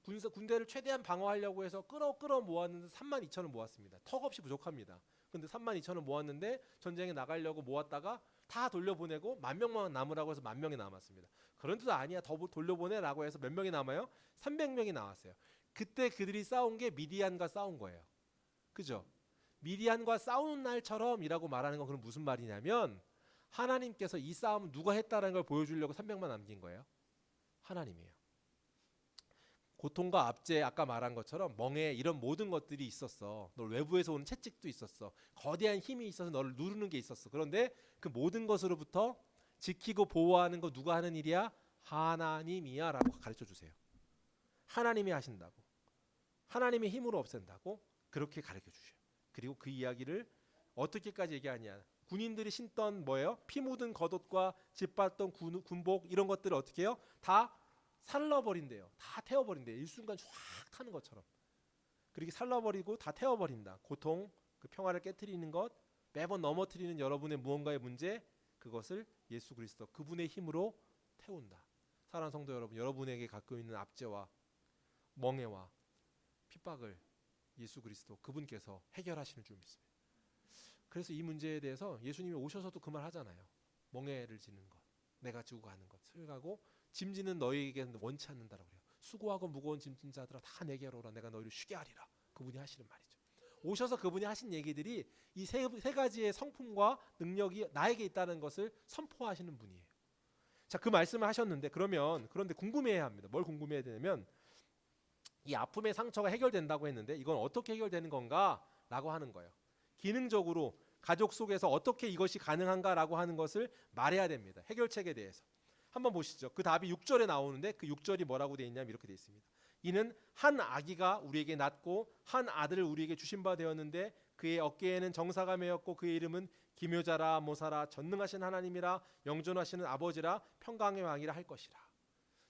군대를 최대한 방어하려고 해서 끌어 모았는데 32,000을 모았습니다. 턱없이 부족합니다. 근데 32,000을 모았는데 전쟁에 나가려고 모았다가 다 돌려보내고 10,000명만 남으라고 해서 10,000명이 남았습니다. 그런 뜻 아니야. 더 돌려보내라고 해서 몇 명이 남아요? 300명이 나왔어요. 그때 그들이 싸운 게 미디안과 싸운 거예요. 그죠? 미디안과 싸우는 날처럼이라고 말하는 건 그럼 무슨 말이냐면 하나님께서 이 싸움을 누가 했다는 걸 보여주려고 300만 남긴 거예요. 하나님이에요. 고통과 압제 아까 말한 것처럼 멍에 이런 모든 것들이 있었어. 널 외부에서 오는 채찍도 있었어. 거대한 힘이 있어서 너를 누르는 게 있었어. 그런데 그 모든 것으로부터 지키고 보호하는 거 누가 하는 일이야? 하나님이야 라고 가르쳐 주세요. 하나님이 하신다고. 하나님의 힘으로 없앤다고 그렇게 가르쳐 주셔요. 그리고 그 이야기를 어떻게까지 얘기하냐. 군인들이 신던 뭐예요? 피 묻은 겉옷과 짓밟던 군복 이런 것들을 어떻게 해요? 다 살라버린대요. 다 태워버린대요. 일순간 쫙 타는 것처럼. 그렇게 살라버리고 다 태워버린다. 고통, 그 평화를 깨트리는 것, 매번 넘어뜨리는 여러분의 무언가의 문제, 그것을 예수 그리스도 그분의 힘으로 태운다. 사랑하는 성도 여러분, 여러분에게 갖고 있는 압제와 멍해와 핍박을 예수 그리스도 그분께서 해결하시는 줄 믿습니다. 그래서 이 문제에 대해서 예수님이 오셔서도 그 말 하잖아요. 멍해를 지는 것, 내가 지고 가는 것을 가고 짐지는 너희에게는 원치 않는다라고 해요. 수고하고 무거운 짐진 자들아 다 내게로 오라, 내가 너희를 쉬게 하리라. 그분이 하시는 말이죠. 오셔서 그분이 하신 얘기들이 이 세 가지의 성품과 능력이 나에게 있다는 것을 선포하시는 분이에요. 자, 그 말씀을 하셨는데 그런데 궁금해야 합니다. 뭘 궁금해야 되냐면 이 아픔의 상처가 해결된다고 했는데 이건 어떻게 해결되는 건가라고 하는 거예요. 기능적으로 가족 속에서 어떻게 이것이 가능한가라고 하는 것을 말해야 됩니다. 해결책에 대해서. 한번 보시죠. 그 답이 6절에 나오는데 그 6절이 뭐라고 되어 있냐면 이렇게 되어 있습니다. 이는 한 아기가 우리에게 낳고 한 아들을 우리에게 주신 바 되었는데 그의 어깨에는 정사가 매였고 그의 이름은 기묘자라 모사라 전능하신 하나님이라 영존하시는 아버지라 평강의 왕이라 할 것이라.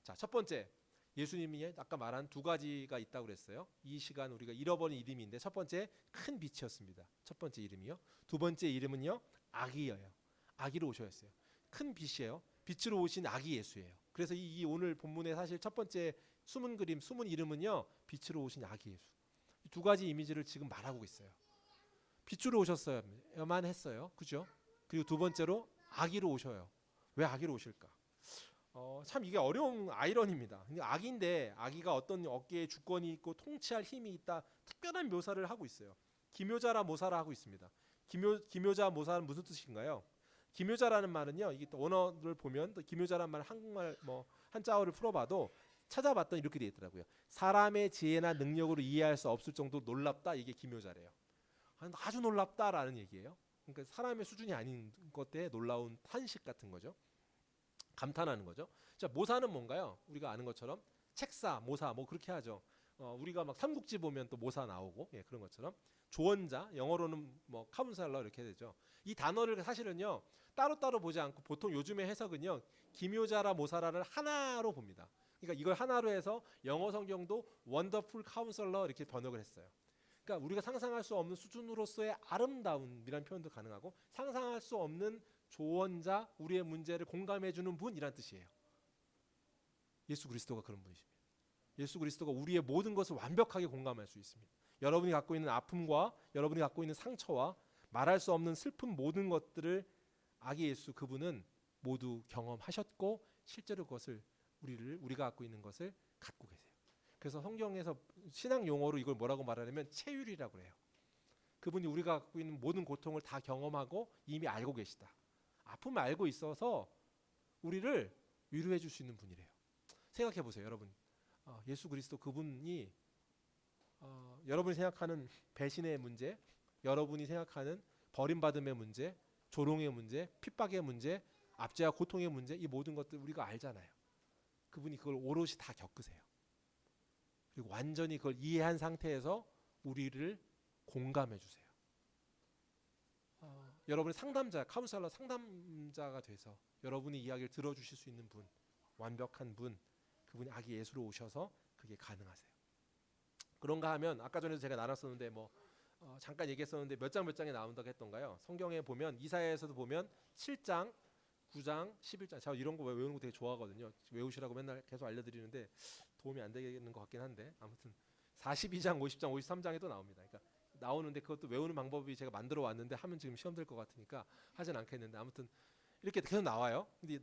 자, 첫 번째, 예수님이 아까 말한 두 가지가 있다고 그랬어요. 이 시간 우리가 잃어버린 이름인데 첫 번째 큰 빛이었습니다. 첫 번째 이름이요. 두 번째 이름은요, 아기예요. 아기로 오셨어요. 큰 빛이에요. 빛으로 오신 아기 예수예요. 그래서 이 오늘 본문의 사실 첫 번째 숨은 그림, 숨은 이름은요, 빛으로 오신 아기 예수. 이 두 가지 이미지를 지금 말하고 있어요. 빛으로 오셨어야만 했어요. 그죠? 그리고 두 번째로 아기로 오셔요. 왜 아기로 오실까? 참 이게 어려운 아이러니입니다. 아기인데 아기가 어떤 어깨에 주권이 있고 통치할 힘이 있다. 특별한 묘사를 하고 있어요. 기묘자라 모사라 하고 있습니다. 기묘자 모사는 무슨 뜻인가요? 기묘자라는 말은요. 이게 또 원어를 보면 또 기묘자라는 말 한국말 뭐 한자어를 풀어봐도 찾아봤더니 이렇게 되어 있더라고요. 사람의 지혜나 능력으로 이해할 수 없을 정도로 놀랍다. 이게 기묘자래요. 아주 놀랍다라는 얘기예요. 그러니까 사람의 수준이 아닌 것에 놀라운 탄식 같은 거죠. 감탄하는 거죠. 자, 모사는 뭔가요? 우리가 아는 것처럼 책사, 모사 뭐 그렇게 하죠. 우리가 막 삼국지 보면 또 모사 나오고 그런 것처럼 조언자, 영어로는 뭐 카운셀러 이렇게 되죠. 이 단어를 사실은요 따로따로 보지 않고 보통 요즘의 해석은요 기묘자라 모사라를 하나로 봅니다. 그러니까 이걸 하나로 해서 영어 성경도 원더풀 카운셀러 이렇게 번역을 했어요. 그러니까 우리가 상상할 수 없는 수준으로서의 아름다움이라는 표현도 가능하고 상상할 수 없는 조언자, 우리의 문제를 공감해 주는 분이란 뜻이에요. 예수 그리스도가 그런 분이십니다. 예수 그리스도가 우리의 모든 것을 완벽하게 공감할 수 있습니다. 여러분이 갖고 있는 아픔과 여러분이 갖고 있는 상처와 말할 수 없는 슬픈 모든 것들을 아기 예수 그분은 모두 경험하셨고 실제로 그것을 우리가 갖고 있는 것을 갖고 계세요. 그래서 성경에서 신앙 용어로 이걸 뭐라고 말하냐면 체휼이라고 해요. 그분이 우리가 갖고 있는 모든 고통을 다 경험하고 이미 알고 계시다. 아픔을 알고 있어서 우리를 위로해 줄 수 있는 분이래요. 생각해 보세요, 여러분. 예수 그리스도 그분이 여러분이 생각하는 배신의 문제, 여러분이 생각하는 버림받음의 문제, 조롱의 문제, 핍박의 문제, 압제와 고통의 문제, 이 모든 것들 우리가 알잖아요. 그분이 그걸 오롯이 다 겪으세요. 그리고 완전히 그걸 이해한 상태에서 우리를 공감해 주세요. 여러분의 상담자, 카운셀러 상담자가 돼서 여러분의 이야기를 들어주실 수 있는 분, 완벽한 분, 그분이 아기 예수로 오셔서 그게 가능하세요. 그런가 하면 아까 전에도 제가 나눴었는데 잠깐 얘기했었는데 몇 장에 나온다고 했던가요? 성경에 보면 이사야에서도 보면 7장, 9장, 11장 제가 이런 거 외우는 거 되게 좋아하거든요. 외우시라고 맨날 계속 알려드리는데 도움이 안 되는 것 같긴 한데 아무튼 42장, 50장, 53장에도 나옵니다. 그러니까 나오는데 그것도 외우는 방법이 제가 만들어 왔는데 하면 지금 시험 될 것 같으니까 하진 않겠는데 아무튼 이렇게 계속 나와요. 근데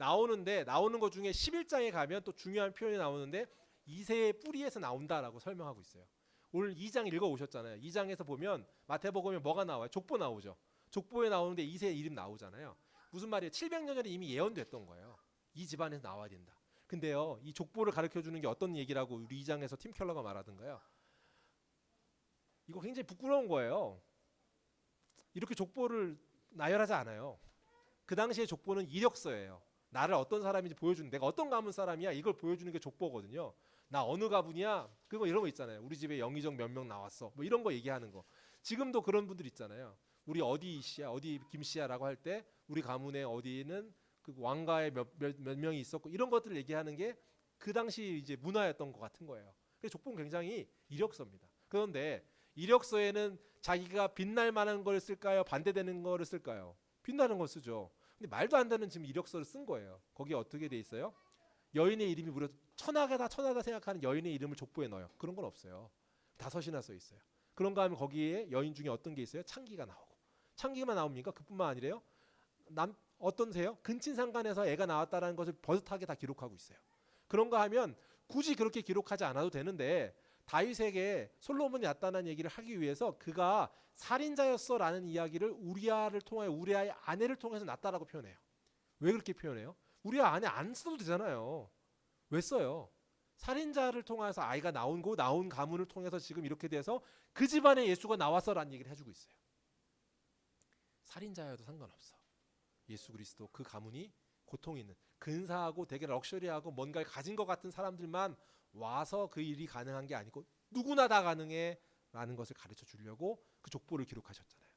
나오는 것 중에 11장에 가면 또 중요한 표현이 나오는데 이새의 뿌리에서 나온다라고 설명하고 있어요. 오늘 2장 읽어 오셨잖아요. 2장에서 보면 마태복음에 뭐가 나와요? 족보 나오죠. 족보에 나오는데 이새 이름 나오잖아요. 무슨 말이에요? 700년 전에 이미 예언됐던 거예요. 이 집안에서 나와야 된다. 근데요, 이 족보를 가르쳐 주는 게 어떤 얘기라고 우리 2장에서 팀 켈러가 말하던가요? 이거 굉장히 부끄러운 거예요. 이렇게 족보를 나열하지 않아요. 그 당시에 족보는 이력서예요. 나를 어떤 사람인지 보여주는, 내가 어떤 가문 사람이야 이걸 보여주는 게 족보거든요. 나 어느 가문이야, 그거 이런 거 있잖아요. 우리 집에 영의정 몇 명 나왔어, 뭐 이런 거 얘기하는 거. 지금도 그런 분들 있잖아요. 우리 어디 씨야, 어디 김씨야라고 할 때 우리 가문에 어디는 그 왕가에 몇 명이 있었고 이런 것들을 얘기하는 게 그 당시 이제 문화였던 것 같은 거예요. 그래서 족보는 굉장히 이력서입니다. 그런데 이력서에는 자기가 빛날 만한 걸 쓸까요? 반대되는 거를 쓸까요? 빛나는 거 쓰죠. 근데 말도 안 되는 지금 이력서를 쓴 거예요. 거기에 어떻게 돼 있어요? 여인의 이름이 무려 천하다 생각하는 여인의 이름을 족보에 넣어요. 그런 건 없어요. 5이나 써 있어요. 그런가 하면 거기에 여인 중에 어떤 게 있어요? 창기가 나오고. 창기만 나옵니까? 그뿐만 아니래요. 어떤세요? 근친상간에서 애가 나왔다는 것을 버젓하게 다 기록하고 있어요. 그런가 하면 굳이 그렇게 기록하지 않아도 되는데 다윗에게 솔로몬이 낳았다는 얘기를 하기 위해서 그가 살인자였어라는 이야기를 우리아를 통하여 우리아의 아내를 통해서 낳았다라고 표현해요. 왜 그렇게 표현해요? 우리아 아내 안 써도 되잖아요. 왜 써요? 살인자를 통해서 아이가 나온 가문을 통해서 지금 이렇게 돼서 그 집안에 예수가 나왔어라는 얘기를 해주고 있어요. 살인자여도 상관없어. 예수 그리스도 그 가문이 고통이 있는 근사하고 되게 럭셔리하고 뭔가를 가진 것 같은 사람들만 와서 그 일이 가능한 게 아니고 누구나 다 가능해 라는 것을 가르쳐 주려고 그 족보를 기록하셨잖아요.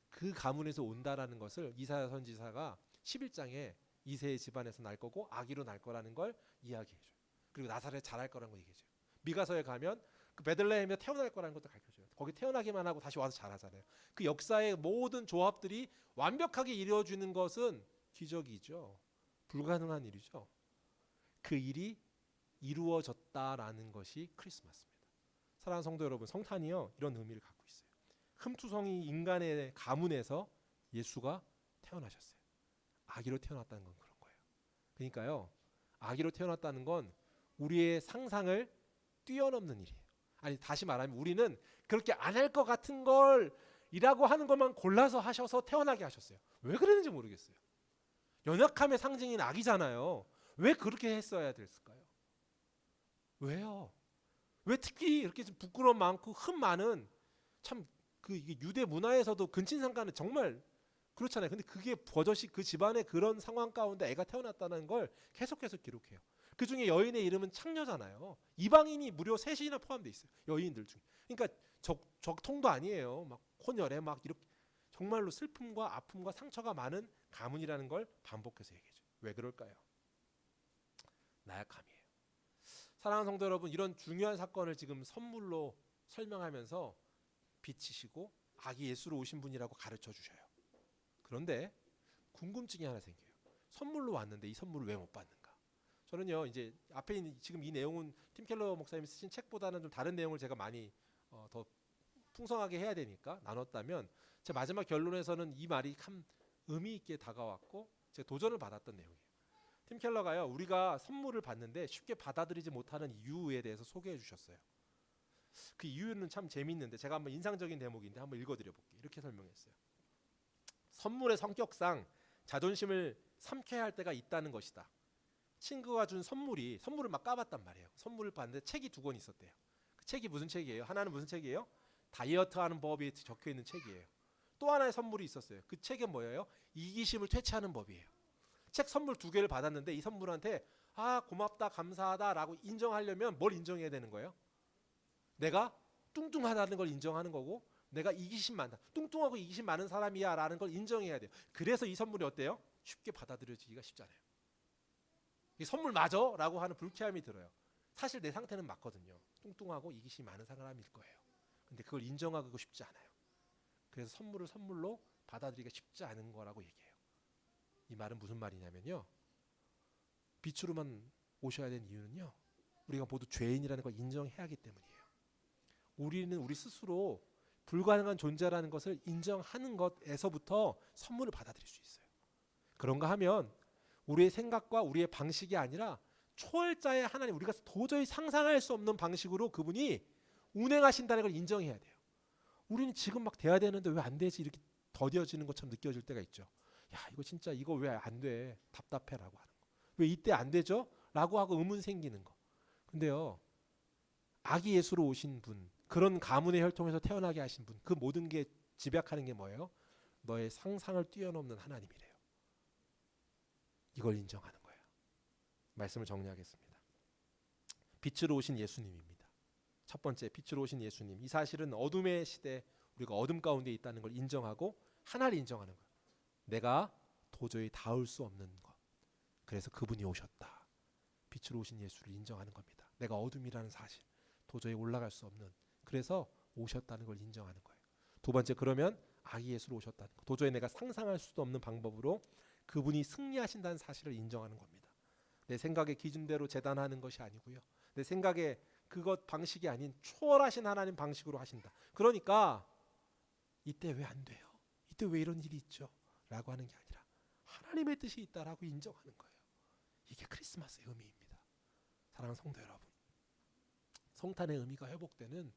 그 가문에서 온다라는 것을 이사야 선지자가 11장에 이새의 집안에서 날 거고 아기로 날 거라는 걸 이야기해줘요. 그리고 나사렛에 자랄 거라는 거 얘기해줘요. 미가서에 가면 그 베들레헴에 태어날 거라는 것도 가르쳐줘요. 거기 태어나기만 하고 다시 와서 자라잖아요. 그 역사의 모든 조합들이 완벽하게 이루어지는 것은 기적이죠. 불가능한 일이죠. 그 일이 이루어졌다라는 것이 크리스마스입니다. 사랑하는 성도 여러분, 성탄이요 이런 의미를 갖고 있어요. 흠투성이 인간의 가문에서 예수가 태어나셨어요. 아기로 태어났다는 건 그런 거예요. 그러니까요, 아기로 태어났다는 건 우리의 상상을 뛰어넘는 일이에요. 아니 다시 말하면 우리는 그렇게 안 할 것 같은 걸 이라고 하는 것만 골라서 하셔서 태어나게 하셨어요. 왜 그랬는지 모르겠어요. 연약함의 상징인 아기잖아요. 왜 그렇게 했어야 됐을까요? 왜요? 왜 특히 이렇게 좀 부끄러움 많고 흠 많은 참 그 이게 유대 문화에서도 근친상간은 정말 그렇잖아요. 근데 그게 버젓이 그 집안의 그런 상황 가운데 애가 태어났다는 걸 계속해서 기록해요. 그 중에 여인의 이름은 창녀잖아요. 이방인이 무려 3이나 포함되어 있어요. 여인들 중에. 그러니까 적통도 아니에요. 막 혼혈에 막 이렇게 정말로 슬픔과 아픔과 상처가 많은 가문이라는 걸 반복해서 얘기해줘요. 왜 그럴까요? 나약함이에요. 사랑하는 성도 여러분, 이런 중요한 사건을 지금 선물로 설명하면서 비치시고 아기 예수로 오신 분이라고 가르쳐 주셔요. 그런데 궁금증이 하나 생겨요. 선물로 왔는데 이 선물을 왜 못 받는가? 저는요, 이제 앞에 있는 지금 이 내용은 팀 켈러 목사님이 쓰신 책보다는 좀 다른 내용을 제가 많이 더 풍성하게 해야 되니까 나눴다면 제 마지막 결론에서는 이 말이 참 의미 있게 다가왔고 제가 도전을 받았던 내용이에요. 팀 켈러가요, 우리가 선물을 받는데 쉽게 받아들이지 못하는 이유에 대해서 소개해 주셨어요. 그 이유는 참 재미있는데 제가 한번 인상적인 대목인데 한번 읽어드려 볼게요. 이렇게 설명했어요. 선물의 성격상 자존심을 삼켜야 할 때가 있다는 것이다. 친구가 준 선물을 막 까봤단 말이에요. 선물을 받는데 책이 2권 있었대요. 그 책이 무슨 책이에요? 하나는 무슨 책이에요? 다이어트하는 법이 적혀 있는 책이에요. 또 하나의 선물이 있었어요. 그 책은 뭐예요? 이기심을 퇴치하는 법이에요. 책 선물 2개를 받았는데 이 선물한테 고맙다 감사하다라고 인정하려면 뭘 인정해야 되는 거예요? 내가 뚱뚱하다는 걸 인정하는 거고 내가 이기심 많다. 뚱뚱하고 이기심 많은 사람이야 라는 걸 인정해야 돼요. 그래서 이 선물이 어때요? 쉽게 받아들여지기가 쉽잖아요. 이 선물 맞아? 라고 하는 불쾌함이 들어요. 사실 내 상태는 맞거든요. 뚱뚱하고 이기심이 많은 사람일 거예요. 근데 그걸 인정하고 싶지 않아요. 그래서 선물을 선물로 받아들이기가 쉽지 않은 거라고 얘기해요. 이 말은 무슨 말이냐면요, 빛으로만 오셔야 되는 이유는요, 우리가 모두 죄인이라는 걸 인정해야 하기 때문이에요. 우리는 우리 스스로 불가능한 존재라는 것을 인정하는 것에서부터 선물을 받아들일 수 있어요. 그런가 하면 우리의 생각과 우리의 방식이 아니라 초월자의 하나님, 우리가 도저히 상상할 수 없는 방식으로 그분이 운행하신다는 걸 인정해야 돼요. 우리는 지금 막 돼야 되는데 왜 안 되지 이렇게 더뎌지는 것처럼 느껴질 때가 있죠. 야, 이거 진짜 이거 왜 안 돼? 답답해라고 하는 거. 왜 이때 안 되죠? 라고 하고 의문 생기는 거. 근데요, 아기 예수로 오신 분, 그런 가문의 혈통에서 태어나게 하신 분, 그 모든 게 집약하는 게 뭐예요? 너의 상상을 뛰어넘는 하나님이래요. 이걸 인정하는 거예요. 말씀을 정리하겠습니다. 빛으로 오신 예수님입니다. 첫 번째, 빛으로 오신 예수님. 이 사실은 어둠의 시대, 우리가 어둠 가운데 있다는 걸 인정하고 하나를 인정하는 거예요. 내가 도저히 닿을 수 없는 것. 그래서 그분이 오셨다. 빛으로 오신 예수를 인정하는 겁니다. 내가 어둠이라는 사실, 도저히 올라갈 수 없는. 그래서 오셨다는 걸 인정하는 거예요. 두 번째, 그러면 아기 예수로 오셨다는 거. 도저히 내가 상상할 수도 없는 방법으로 그분이 승리하신다는 사실을 인정하는 겁니다. 내 생각의 기준대로 재단하는 것이 아니고요. 내 생각의 그것 방식이 아닌 초월하신 하나님 방식으로 하신다. 그러니까 이때 왜 안 돼요? 이때 왜 이런 일이 있죠? 라고 하는 게 아니라 하나님의 뜻이 있다라고 인정하는 거예요. 이게 크리스마스의 의미입니다. 사랑하는 성도 여러분, 성탄의 의미가 회복되는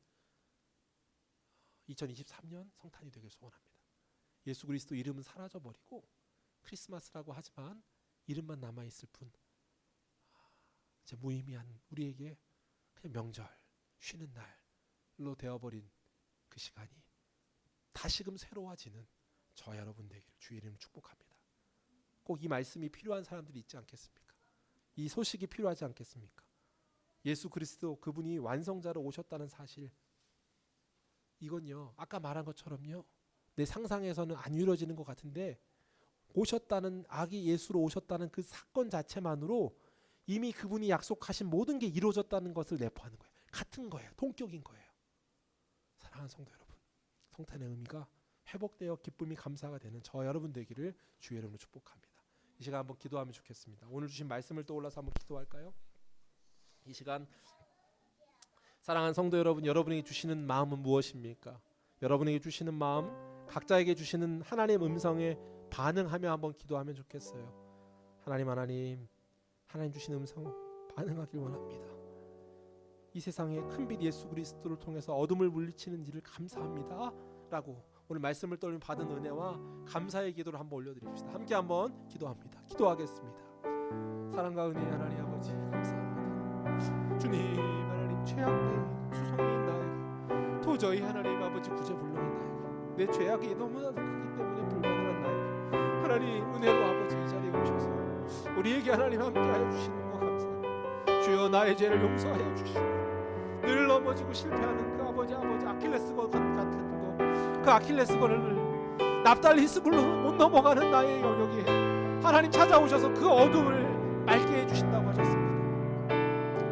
2023년 성탄이 되길 소원합니다. 예수 그리스도 이름은 사라져버리고 크리스마스라고 하지만 이름만 남아있을 뿐 이제 무의미한 우리에게 그냥 명절, 쉬는 날로 되어버린 그 시간이 다시금 새로워지는 저 여러분 되기를 주의 이름으로 축복합니다. 꼭 이 말씀이 필요한 사람들이 있지 않겠습니까? 이 소식이 필요하지 않겠습니까? 예수 그리스도 그분이 완성자로 오셨다는 사실, 이건요 아까 말한 것처럼요 내 상상에서는 안 이루어지는 것 같은데 오셨다는, 아기 예수로 오셨다는 그 사건 자체만으로 이미 그분이 약속하신 모든 게 이루어졌다는 것을 내포하는 거예요. 같은 거예요. 동격인 거예요. 사랑하는 성도 여러분, 성탄의 의미가 회복되어 기쁨이 감사가 되는 저 여러분 되기를 주의 이름으로 축복합니다. 이 시간 한번 기도하면 좋겠습니다. 오늘 주신 말씀을 떠올라서 한번 기도할까요? 이 시간 사랑하는 성도 여러분, 여러분에게 주시는 마음은 무엇입니까? 여러분에게 주시는 마음, 각자에게 주시는 하나님 음성에 반응하며 한번 기도하면 좋겠어요. 하나님 주시는 음성 반응하길 원합니다. 이 세상에 큰빛 예수 그리스도를 통해서 어둠을 물리치는 일을 감사합니다 라고 오늘 말씀을 떠올리며 받은 은혜와 감사의 기도를 한번 올려드립시다. 함께 한번 기도합니다. 기도하겠습니다. 사랑과 은혜의 하나님 아버지 감사합니다. 주님 하나님, 죄악된 수송이인 나에게 도저히 하나님 아버지 구제불능한 나에게 내 죄악이 너무나 크기 때문에 불가능한 나에게 하나님 은혜로 아버지 이 자리에 오셔서 우리에게 하나님 함께하여 주시는 것 감사합니다. 주여 나의 죄를 용서하여 주시고 늘 넘어지고 실패하는 그 아버지 아킬레스건 같은 거, 그 아킬레스건을 납달리 스불로 못 넘어가는 나의 영역에 하나님 찾아오셔서 그 어둠을 맑게 해주신다고 하셨습니다.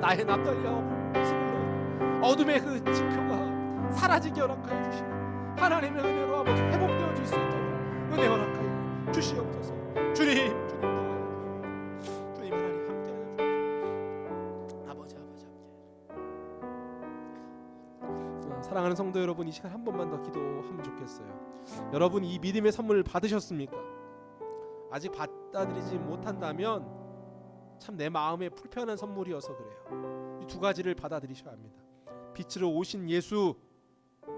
나의 납달리와 스불로 어둠의 그 징표가 사라지게 허락하여 주시고 하나님의 은혜로 아버지 회복되어 줄 수 있도록 은혜 허락하여 주시옵소서. 주님 하나님 함께하여 주옵소서. 아버지 사랑하는 성도 여러분, 이 시간 한 번만 더 기도하면 좋겠어요. 여러분 이 믿음의 선물을 받으셨습니까? 아직 받아들이지 못한다면 참 내 마음에 불편한 선물이어서 그래요. 이 두 가지를 받아들이셔야 합니다. 빛으로 오신 예수,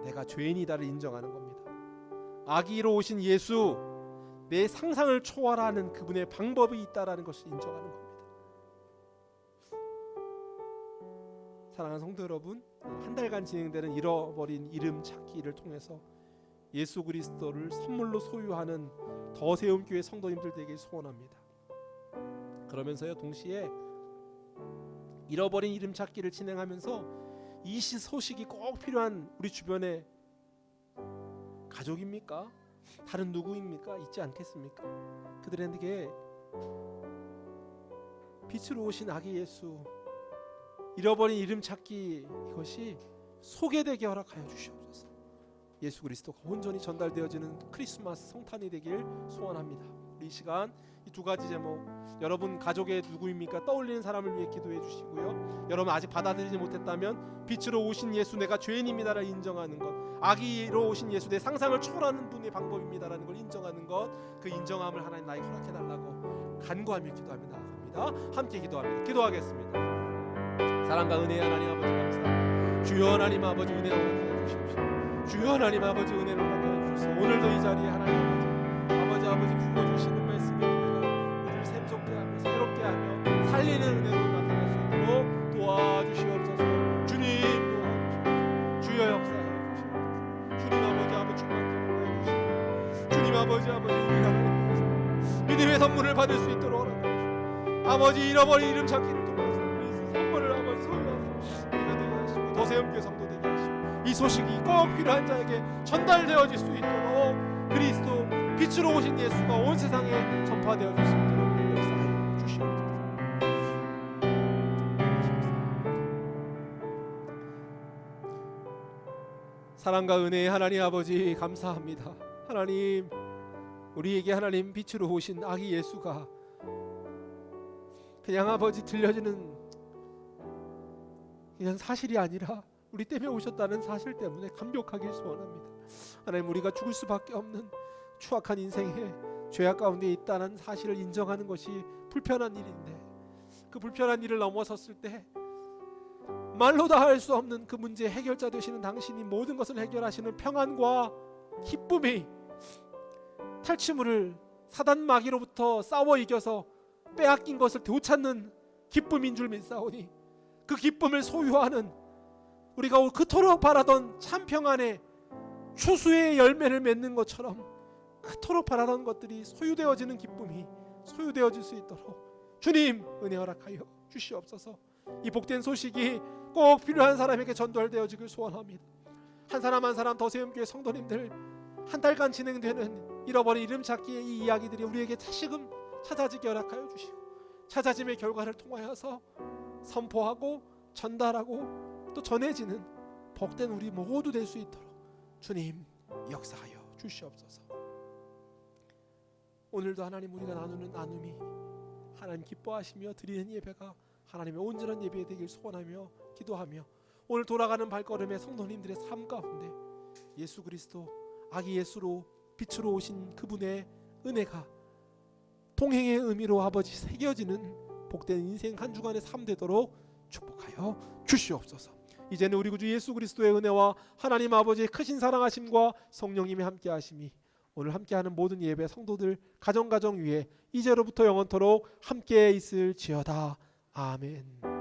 내가 죄인이다를 인정하는 겁니다. 아기로 오신 예수, 내 상상을 초월하는 그분의 방법이 있다라는 것을 인정하는 겁니다. 사랑하는 성도 여러분, 한 달간 진행되는 잃어버린 이름 찾기를 통해서 예수 그리스도를 선물로 소유하는 더세움교회 성도님들 되길 소원합니다. 그러면서요 동시에 잃어버린 이름 찾기를 진행하면서 이 소식이 꼭 필요한 우리 주변에 가족입니까? 다른 누구입니까? 있지 않겠습니까? 그들에게 빛으로 오신 아기 예수, 잃어버린 이름 찾기, 이것이 소개되게 허락하여 주시옵소서. 예수 그리스도가 온전히 전달되어지는 크리스마스 성탄이 되길 소원합니다. 우리 이 시간 이 두 가지 제목, 여러분 가족의 누구입니까? 떠올리는 사람을 위해 기도해 주시고요. 여러분 아직 받아들이지 못했다면 빛으로 오신 예수, 내가 죄인입니다를 인정하는 것, 아기로 오신 예수, 내 상상을 초월하는 분의 방법입니다라는 걸 인정하는 것, 그 인정함을 하나님 나에게 허락해 달라고 간구하며 기도하며 나아갑니다. 함께 기도합니다. 기도하겠습니다. 사랑과 은혜의 하나님 아버지 감사합니다. 주여 하나님 아버지 은혜 허락하여 주십시오. 주여 하나님 아버지 은혜를 허락하여 주소서. 오늘도 이 자리에 하나님 아버지 부어주시는 말씀에 은혜가 우리를 샘솟게 하며 새롭게 하며 살리는 은혜로 나타날 수 있도록 도와주시옵소서. 주님 도와주시옵소서. 주여 역사해 주시옵소서. 주님 아버지 충만케 해주시옵소서. 주님 아버지 우리가 하나님께서 믿음의 선물을 받을 수 있도록 허락해 주시옵소서. 아버지 잃어버린 이름 찾기를 통해서 우리 선물을 아버지 소유하고 우리가 되게 하시고 더세움교회 성도 되게 하시고 이 소식이 꼭 필요한 자에게 전달되어질 수 있도록 그리스도 빛으로 오신 예수가 온 세상에 전파되어 줄 수 있도록 역사하여 주시옵소서. 사랑과 은혜의 하나님 아버지 감사합니다. 하나님, 우리에게 하나님 빛으로 오신 아기 예수가 그냥 아버지 들려지는 그냥 사실이 아니라 우리 때문에 오셨다는 사실 때문에 감격하길 소원합니다. 하나님, 우리가 죽을 수밖에 없는 추악한 인생에 죄악 가운데 있다는 사실을 인정하는 것이 불편한 일인데, 그 불편한 일을 넘어섰을 때 말로 다 할 수 없는 그 문제의 해결자 되시는 당신이 모든 것을 해결하시는 평안과 기쁨이 탈취물을 사단 마귀로부터 싸워 이겨서 빼앗긴 것을 되찾는 기쁨인 줄 믿사오니, 그 기쁨을 소유하는 우리가 그토록 바라던 참 평안의 추수의 열매를 맺는 것처럼 그토록 바라던 것들이 소유되어지는 기쁨이 소유되어질 수 있도록 주님 은혜 허락하여 주시옵소서. 이 복된 소식이 꼭 필요한 사람에게 전달되어지길 소원합니다. 한 사람 한 사람 더세움교회 성도님들, 한 달간 진행되는 잃어버린 이름 찾기의 이 이야기들이 우리에게 다시금 찾아지게 허락하여 주시고, 찾아짐의 결과를 통하여서 선포하고 전달하고 또 전해지는 복된 우리 모두 될 수 있도록 주님 역사하여 주시옵소서. 오늘도 하나님, 우리가 나누는 나눔이 하나님 기뻐하시며 드리는 예배가 하나님의 온전한 예배 되길 소원하며 기도하며, 오늘 돌아가는 발걸음의 성도님들의 삶 가운데 예수 그리스도 아기 예수로 빛으로 오신 그분의 은혜가 동행의 의미로 아버지 새겨지는 복된 인생 한 주간의 삶 되도록 축복하여 주시옵소서. 이제는 우리 구주 예수 그리스도의 은혜와 하나님 아버지의 크신 사랑하심과 성령님의 함께하심이 오늘 함께하는 모든 예배 성도들 가정 위에 이제로부터 영원토록 함께 있을지어다. 아멘.